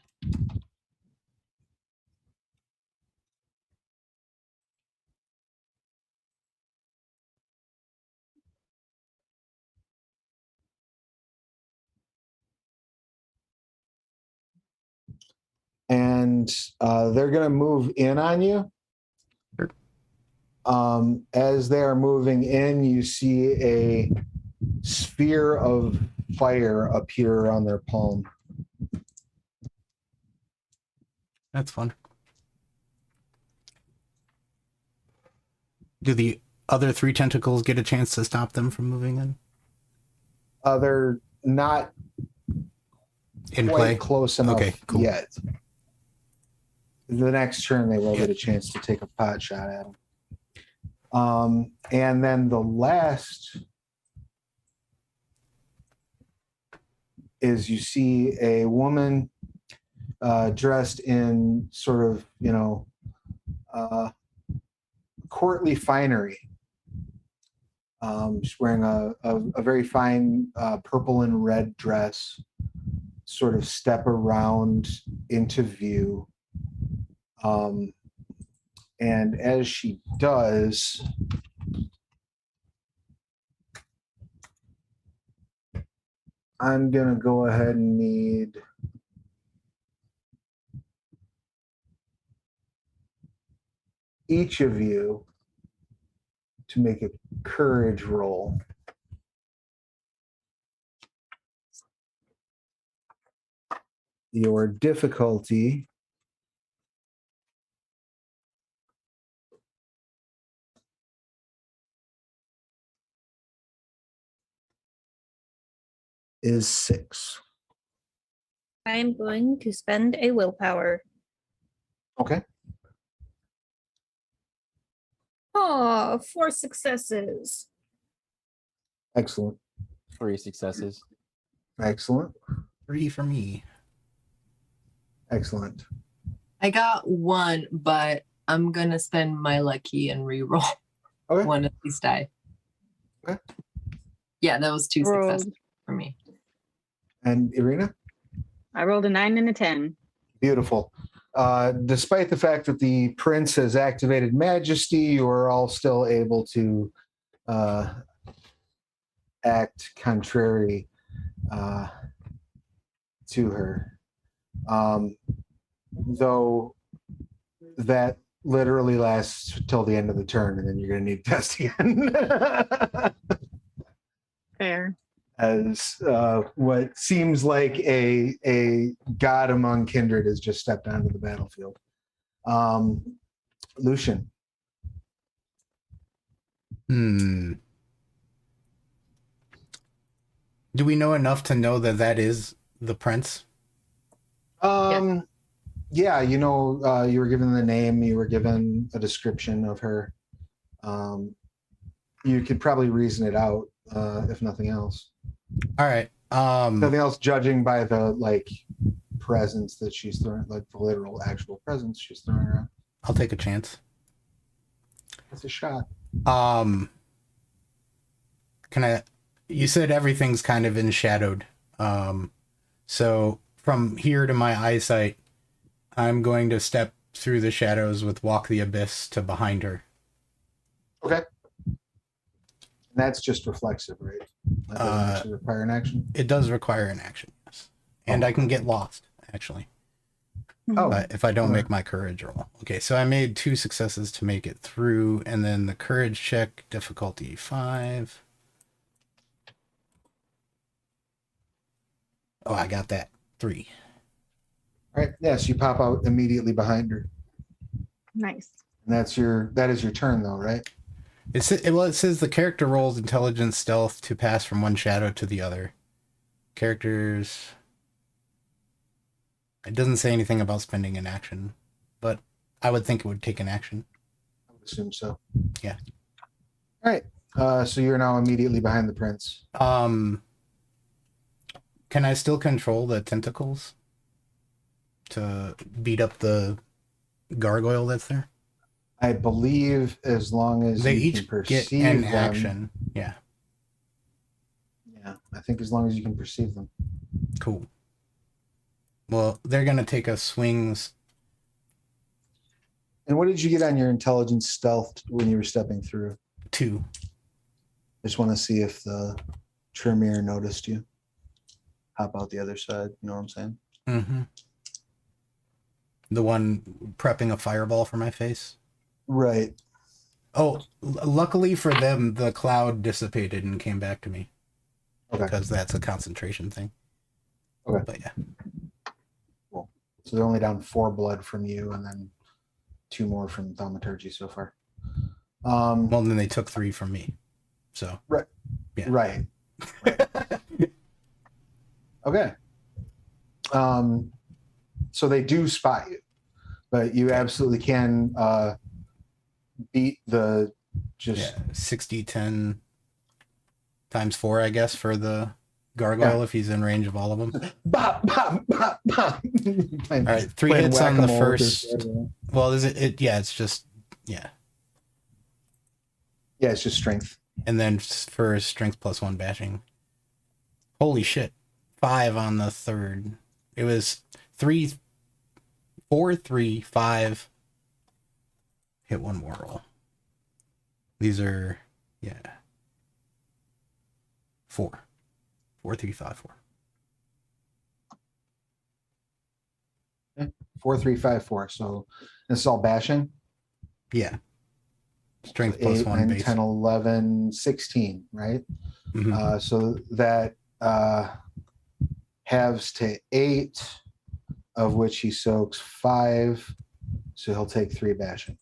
And they're going to move in on you. As they are moving in, you see a sphere of fire appear on their palm. That's fun. Do the other 3 tentacles get a chance to stop them from moving in? They're not in quite play close enough yet. The next turn, they will get a chance to take a pot shot at them. And then the last is you see a woman dressed in sort of, courtly finery. She's wearing a very fine purple and red dress, sort of step around into view. And as she does, I'm going to go ahead and need each of you to make a courage roll. Your difficulty is 6. I am going to spend a willpower. Okay. Oh, 4 successes. Excellent. 3 successes. Excellent. 3 for me. Excellent. I got 1, but I'm gonna spend my lucky and re-roll Okay. one of these die. Okay. Yeah, that was 2 Rolled. successes for me. And Irina? I rolled a 9 and a 10. Beautiful. Despite the fact that the prince has activated majesty, you are all still able to act contrary to her. Though that literally lasts till the end of the turn, and then you're going to need to test again. Fair. As what seems like a god among kindred has just stepped onto the battlefield. Lucian. Do we know enough to know that that is the prince? Yeah, you know, you were given the name, you were given a description of her. You could probably reason it out, if nothing else. All right. Nothing else, judging by the like presence that she's throwing, like the literal actual presence she's throwing around. I'll take a chance. It's a shot. Can I? You said everything's kind of enshadowed. So from here to my eyesight, I'm going to step through the shadows with Walk the Abyss to behind her. Okay. And that's just reflexive, right? That doesn't actually require an action. It does require an action, yes. And I can get lost, actually. Oh, If I don't make my courage roll. Okay, so I made 2 successes to make it through, and then the courage check, difficulty 5. Oh, I got that. 3. all right. Yes, you pop out immediately behind her. Nice. And that is your turn though, right? It says the character rolls intelligence stealth to pass from one shadow to the other. Characters. It doesn't say anything about spending an action, but I would think it would take an action. I would assume so. Yeah. All right. So you're now immediately behind the prince. Can I still control the tentacles to beat up the gargoyle that's there? I believe as long as They you can each perceive get an them. action. Yeah. Yeah, I think as long as you can perceive them. Cool. Well, they're going to take a swings. And what did you get on your intelligence stealth when you were stepping through? 2. Just want to see if the Tremere noticed you. Hop out the other side. You know what I'm saying? Mm-hmm. The one prepping a fireball for my face. Right. Oh, luckily for them, the cloud dissipated and came back to me. Okay. Because that's a concentration thing. Okay. But yeah. Cool. So they're only down 4 blood from you, and then 2 more from thaumaturgy so far. Well, then they took 3 from me. So. Right. Yeah. Right. Okay. So they do spot you, but you absolutely can beat the just 60, 10 times 4, I guess, for the gargoyle if he's in range of all of them. bop, bop, bop, bop. All right, 3 hits on the first. Well, is it? Yeah, it's just Yeah, it's just strength. And then for strength plus 1 bashing. Holy shit. 5 on the third. It was 3, 4, 3, 5. Hit 1 more roll. These are, 4. 4, 3, 5, 4. Okay. 4, 3, 5, 4. So this is all bashing. Yeah. Strength 8, plus 1 9, base. 10, 11, 16, right? Mm-hmm. So that halves to 8, of which he soaks 5. So he'll take 3 bashing.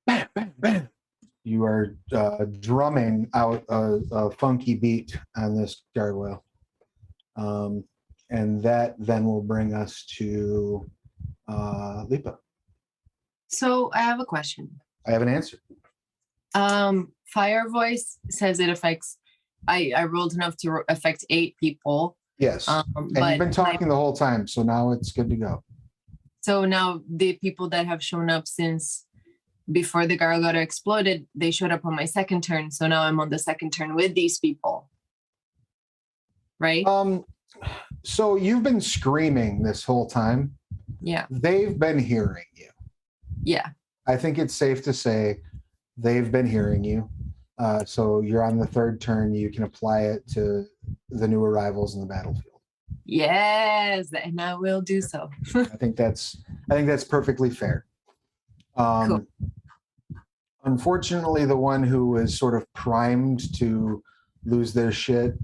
Bam, bam, bam. You are drumming out a funky beat on this gargoyle. And that then will bring us to Lipa. So I have a question. I have an answer. Fire voice says it affects. I rolled enough to affect 8 people. Yes. And but you've been talking the whole time, so now it's good to go. So now the people that have shown up since before the gargoyle exploded, they showed up on my second turn. So now I'm on the second turn with these people. Right? So you've been screaming this whole time. Yeah. They've been hearing you. Yeah. I think it's safe to say they've been hearing you. So you're on the third turn. You can apply it to the new arrivals in the battlefield. Yes, and I will do so. I think that's perfectly fair. Cool. Unfortunately, the one who was sort of primed to lose their shit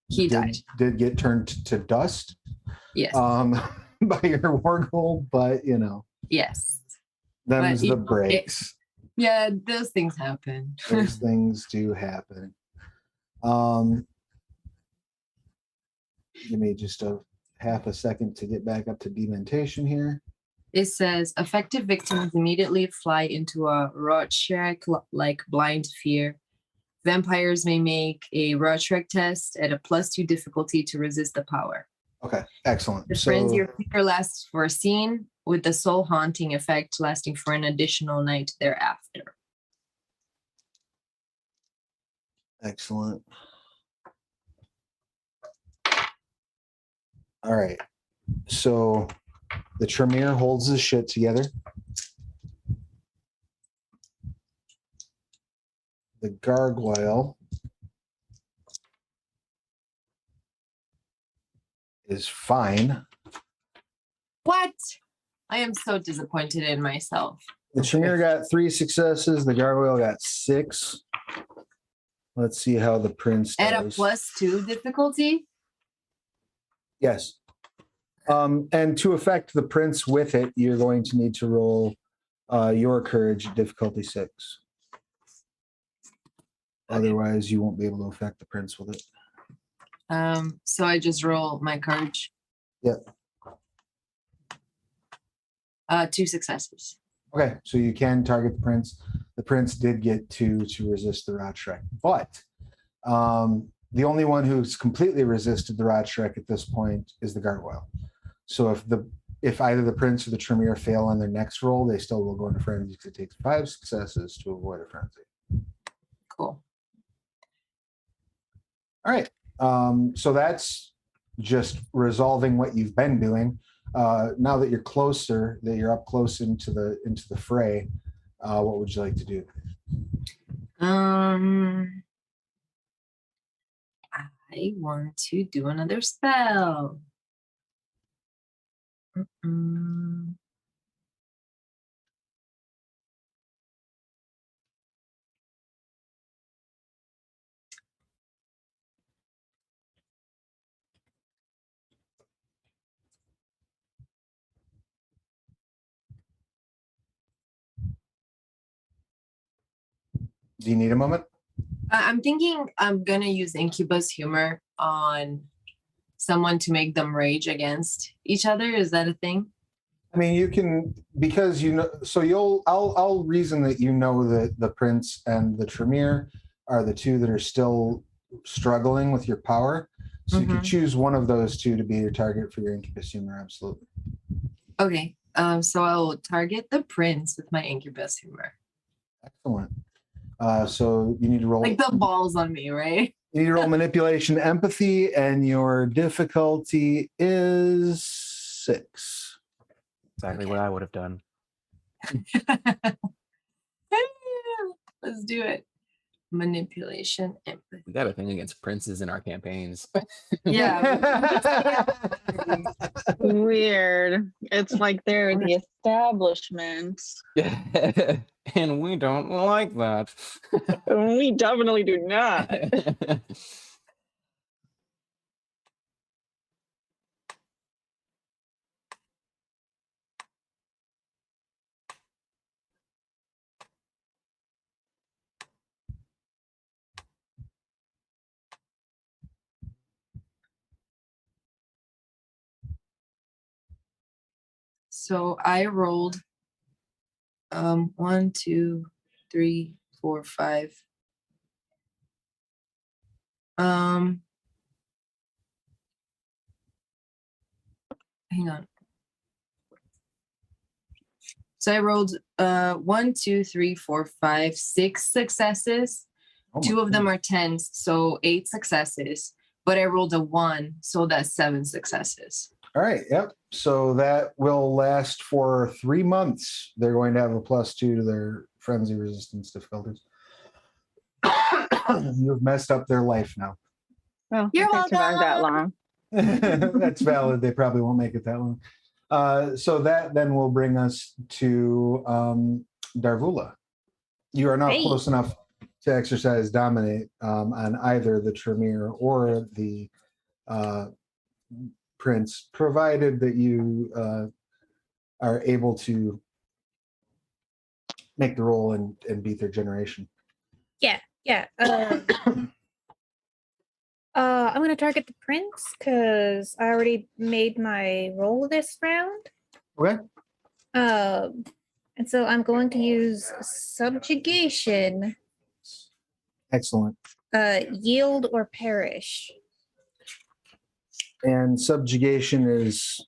He died. did get turned to dust. Yes. By your war goal, but Yes. them's the breaks. Yeah, those things happen. Those things do happen. Give me just a half a second to get back up to dementation here. It says affected victims immediately fly into a Rorschach-like blind fear. Vampires may make a Rorschach test at a +2 difficulty to resist the power. Okay, excellent. The So, frenzy or fear lasts for a scene, with the soul haunting effect lasting for an additional night thereafter. excellent. All right. So the Tremere holds his shit together. The gargoyle is fine. What? I am so disappointed in myself. The Tremere got 3 successes. The gargoyle got 6. Let's see how the prince does. At a +2 difficulty? Yes. And to affect the prince with it, you're going to need to roll your courage difficulty 6. Otherwise, you won't be able to affect the prince with it. So I just roll my courage. Yep. 2 successes. Okay, so you can target the prince. The prince did get 2 to resist the Rorschach, but the only one who's completely resisted the Rorschach at this point is the gargoyle. So if either the prince or the Tremere fail on their next roll, they still will go into frenzy because it takes 5 successes to avoid a frenzy. Cool. All right. So that's just resolving what you've been doing. Now that you're closer, that you're up close into the fray, what would you like to do? I want to do another spell. Do you need a moment? I'm thinking I'm going to use Incubus Humor on someone to make them rage against each other. Is that a thing? I mean, you can, because so I'll reason that that the prince and the Tremere are the two that are still struggling with your power. So you can choose one of those two to be your target for your Incubus Humor. Absolutely. Okay. So I'll target the prince with my Incubus Humor. Excellent. So you need to roll like the balls on me, right? You need to roll manipulation, empathy, and your difficulty is 6. Exactly what I would have done. Let's do it. Manipulation, empathy. We got a thing against princes in our campaigns. Yeah. Weird. It's like they're the establishment. And we don't like that. We definitely do not. So I rolled 1, 2, 3, 4, 5. Hang on. So I rolled 1, 2, 3, 4, 5, 6 successes. Oh my 2 of them goodness. are tens, so 8 successes. But I rolled a 1, so that's 7 successes. All right. Yep. So that will last for 3 months. They're going to have a +2 to their frenzy resistance difficulties. You've messed up their life now. Well, You're I can't survive that welcome. long. That's valid. They probably won't make it that long. So that then will bring us to Darvula. You are now Hey. close enough to exercise dominate on either the Tremere or the prince, provided that you are able to make the roll and beat their generation. Yeah. I'm going to target the prince because I already made my roll this round. Okay. And so I'm going to use subjugation, Excellent. yield or perish. And subjugation is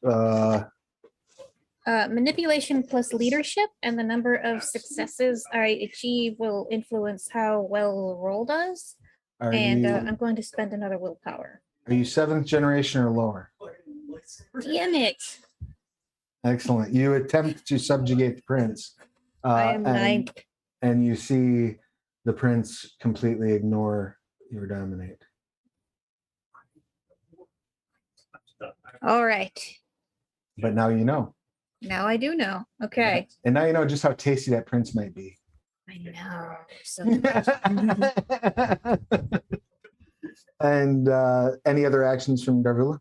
Manipulation plus leadership, and the number of successes I achieve will influence how well the roll does. are And you I'm going to spend another willpower. are you 7th generation or lower? Damn it! Excellent. You attempt to subjugate the prince. I am ninth. And you see the prince completely ignore your dominate. All right. But now you know. Now I do know. Okay. And now you know just how tasty that prince might be. I know. So And any other actions from Darvula?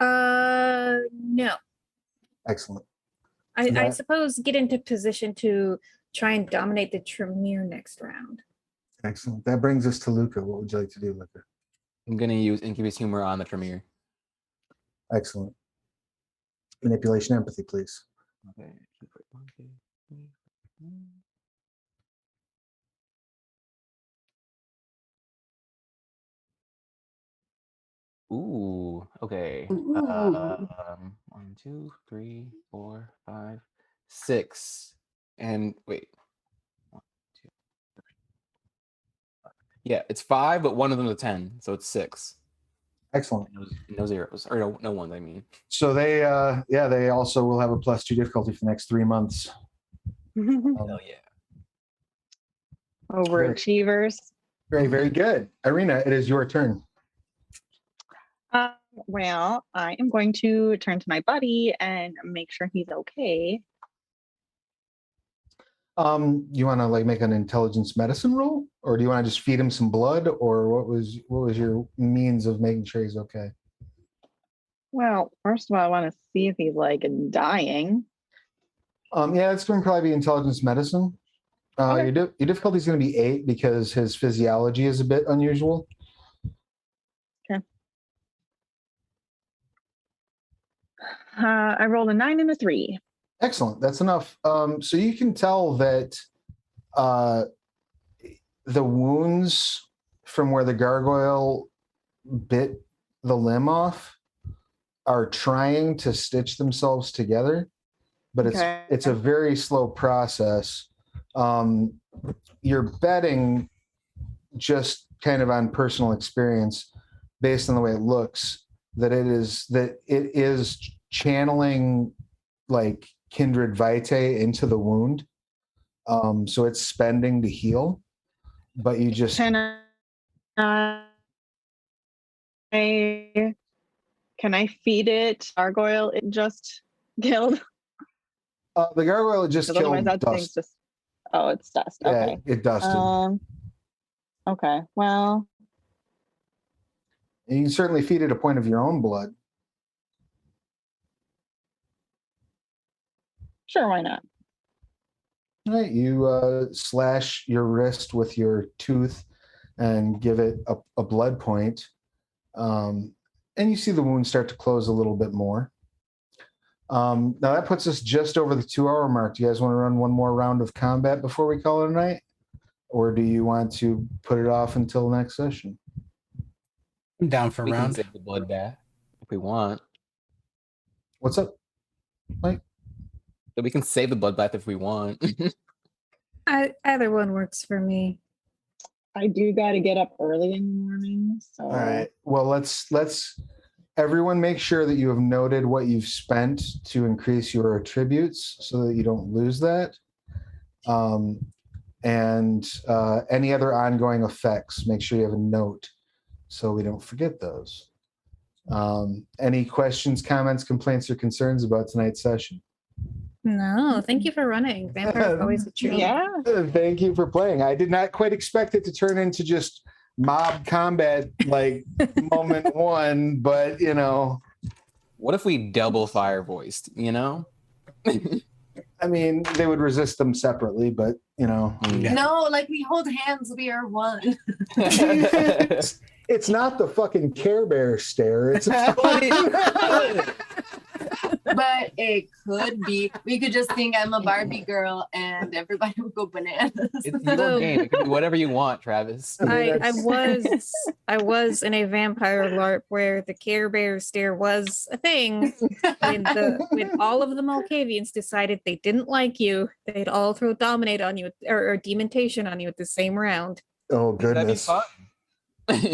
no. Excellent. I That- suppose get into position to try and dominate the Tremere next round. Excellent. That brings us to Luca. What would you like to do, Luca? I'm gonna use Incubus Humor on the Tremere. Excellent. Manipulation empathy, please. Okay. Ooh, okay. Ooh. 1, 2, 3, 4, 5, 6. And wait. 1, 2, 3, 4, 5. Yeah, it's 5, but one of them is a 10, so it's 6. Excellent. No zeros. Or no ones, I mean. So they they also will have a +2 difficulty for the next 3 months. Hell yeah. Overachievers. Very, very good. Irina, it is your turn. Well, I am going to turn to my buddy and make sure he's okay. You want to like make an intelligence medicine roll, or do you want to just feed him some blood, or what was your means of making sure he's okay? Well, first of all, I want to see if he's like dying. Yeah, it's going to probably be intelligence medicine. Okay. Your difficulty is going to be 8 because his physiology is a bit unusual. I rolled a 9 and a 3. Excellent. That's enough. So you can tell that the wounds from where the gargoyle bit the limb off are trying to stitch themselves together, but it's a very slow process. You're betting just kind of on personal experience based on the way it looks that it is channeling like kindred vitae into the wound. So it's spending to heal, but you just Can I feed it gargoyle it just killed? the gargoyle just Because otherwise killed that thing's dust. just it's dust. Yeah, Okay. it dusted. Okay. Well, And you can certainly feed it a point of your own blood. sure, why not? All right, you slash your wrist with your tooth and give it a blood point. and you see the wound start to close a little bit more. Now that puts us just over the 2-hour mark. Do you guys want to run one more round of combat before we call it a night? Or do you want to put it off until next session? I'm down for We can round. save the bloodbath if we want. What's up, Mike? So we can save the bloodbath if we want. Either one works for me. I do got to get up early in the morning. So All right. Well, let's everyone make sure that you have noted what you've spent to increase your attributes so that you don't lose that. And any other ongoing effects, make sure you have a note so we don't forget those. Any questions, comments, complaints, or concerns about tonight's session? No, thank you for running. Vampire is always a treat. yeah. Thank you for playing. I did not quite expect it to turn into just mob combat like moment one, but you know. What if we double fire voiced, you know? I mean, they would resist them separately, but you know. Yeah. No, like we hold hands, we are one. It's not the fucking Care Bear stare. It's But it could be. We could just think I'm a Barbie girl and everybody would go bananas. It's your game. It can be whatever you want, Travis. I was in a vampire LARP where the Care Bear stare was a thing. When all of the Malkavians decided they didn't like you, they'd all throw Dominate on you or Dementation on you at the same round. Oh That'd be goodness. fun.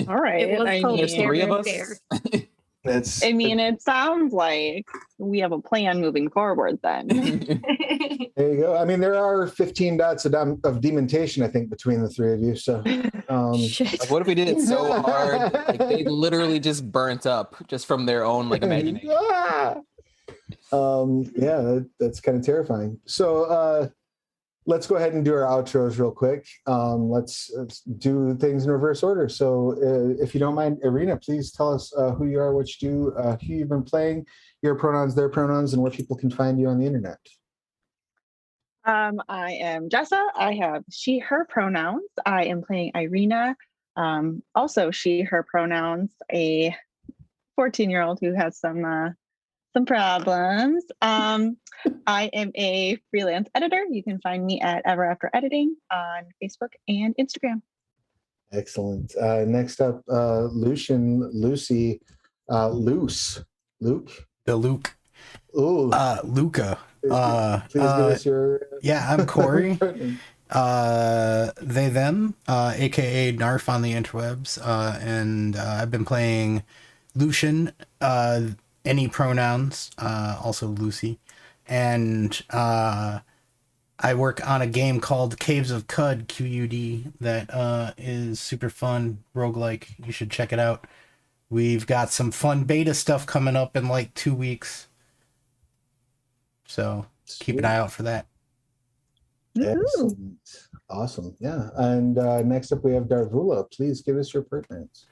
All right. It was I called mean, There's three of Care us. Bear. That's I mean, it sounds like we have a plan moving forward then. there you go. I mean, there are 15 dots of dementation, I think, between the three of you. So Shit. Like, what if we did it so hard, like they literally just burnt up just from their own like imagination? Yeah, that's kind of terrifying. So let's go ahead and do our outros real quick. Let's do things in reverse order. So if you don't mind, Irina, please tell us who you are, what you do, who you've been playing, your pronouns, their pronouns, and where people can find you on the internet. I am Jessa. I have she, her pronouns. I am playing Irina. Also she, her pronouns, a 14-year-old who has some problems. I am a freelance editor. You can find me at Ever After Editing on Facebook and Instagram. Excellent. Next up, Lucy, Luke. The Luke. Ooh, Luca. please give us your. Yeah, I'm Corey. They, them, aka Narf on the interwebs. And I've been playing Lucian, any pronouns, also Lucy. And I work on a game called Caves of Cud, QUD, that is super fun, roguelike. You should check it out. We've got some fun beta stuff coming up in like 2 weeks. So keep an eye out for that. Excellent. Awesome. Yeah. And next up, we have Darvula. Please give us your pertinence.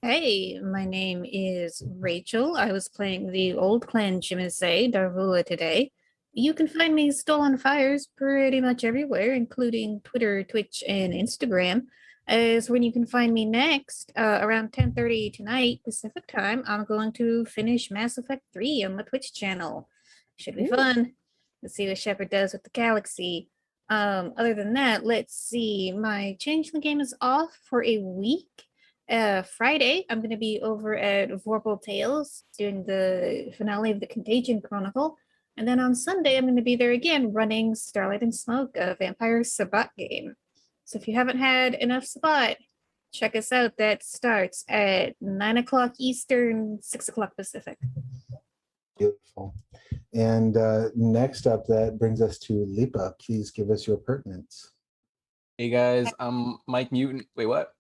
Hey, my name is Rachel. I was playing the old clan Chimisei, Darvula, today. You can find me still on fires pretty much everywhere, including Twitter, Twitch, and Instagram. As when you can find me next, around 10:30 tonight Pacific time, I'm going to finish Mass Effect 3 on my Twitch channel. Should be fun. Let's see what Shepard does with the galaxy. Other than that, let's see. My Changeling game is off for a week. Friday, I'm going to be over at Vorpal Tales doing the finale of the Contagion Chronicle. And then on Sunday, I'm going to be there again running Starlight and Smoke, a Vampire Sabbat game. So if you haven't had enough Sabbat, check us out. That starts at 9 o'clock Eastern, 6 o'clock Pacific. Beautiful. And next up, that brings us to Lipa. Please give us your pertinence. Hey guys, I'm Mike Mutant. Wait, what?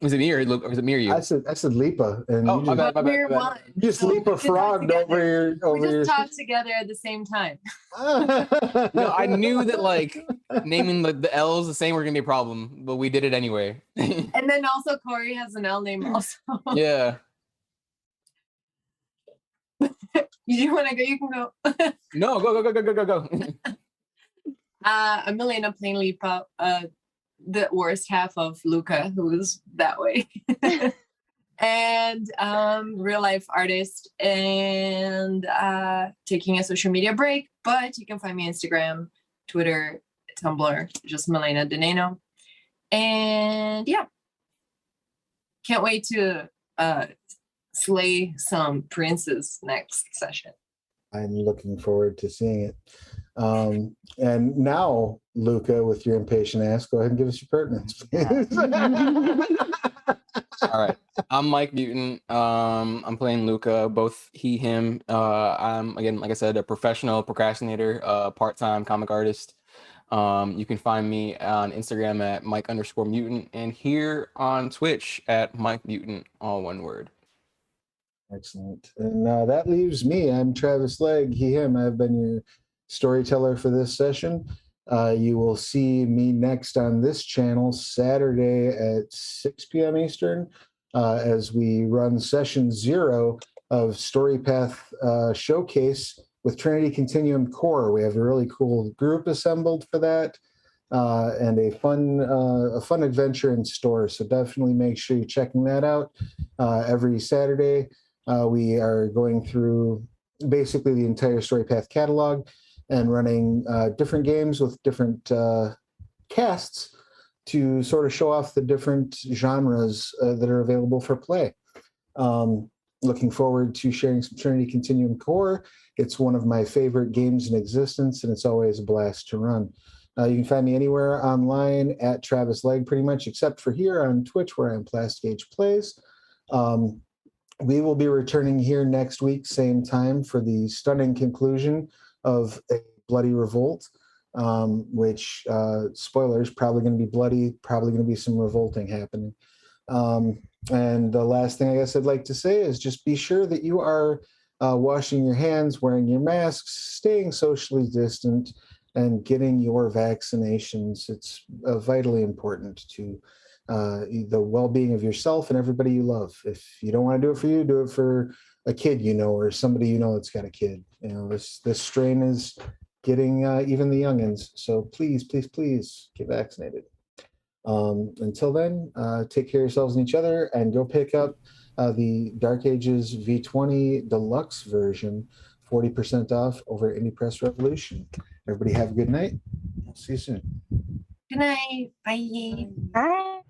Was it me or was it me or you? I said Lipa, and Oh, you my just, bad. We're one. you just So Lipa we just frogged talked over together. your We just talked together at the same time. No, I knew that like naming the L's the same were gonna be a problem, but we did it anyway. And then also Corey has an L name also. Yeah. You want to go? You can go. No, go. I'm Milena playing Lipa, the worst half of Luca, who is that way. and real life artist, and taking a social media break. But you can find me on Instagram, Twitter, Tumblr, just Milena Deneno. And yeah, can't wait to slay some princes next session. I'm looking forward to seeing it. And now, Luca, with your impatient ass, go ahead and give us your pertinence, please. All right. I'm Mike Mutant. I'm playing Luca, both he, him. I'm, again, like I said, a professional procrastinator, part-time comic artist. You can find me on Instagram at Mike_Mutant and here on Twitch at Mike Mutant, all one word. Excellent. And that leaves me. I'm Travis Legge, he, him. I've been your storyteller for this session. You will see me next on this channel Saturday at 6 p.m. Eastern as we run session 0 of Story Path Showcase with Trinity Continuum Core. We have a really cool group assembled for that and a fun adventure in store. So definitely make sure you're checking that out every Saturday. We are going through basically the entire Story Path catalog and running different games with different casts to sort of show off the different genres that are available for play. Looking forward to sharing some Trinity Continuum Core. It's one of my favorite games in existence, and it's always a blast to run. You can find me anywhere online at Travis Legge, pretty much, except for here on Twitch, where I'm Plastic Age Plays. We will be returning here next week, same time, for the stunning conclusion of a bloody revolt, which, spoilers, probably going to be bloody, probably going to be some revolting happening. And the last thing I guess I'd like to say is just be sure that you are washing your hands, wearing your masks, staying socially distant, and getting your vaccinations. It's vitally important to the well-being of yourself and everybody you love. If you don't want to do it for you, do it for a kid you know or somebody you know that's got a kid. You know, this strain is getting even the youngins. So please, please, please get vaccinated. Until then, take care of yourselves and each other, and go pick up the Dark Ages V20 Deluxe version, 40% off over Indie Press Revolution. Everybody have a good night. See you soon. Good night. Bye. Bye.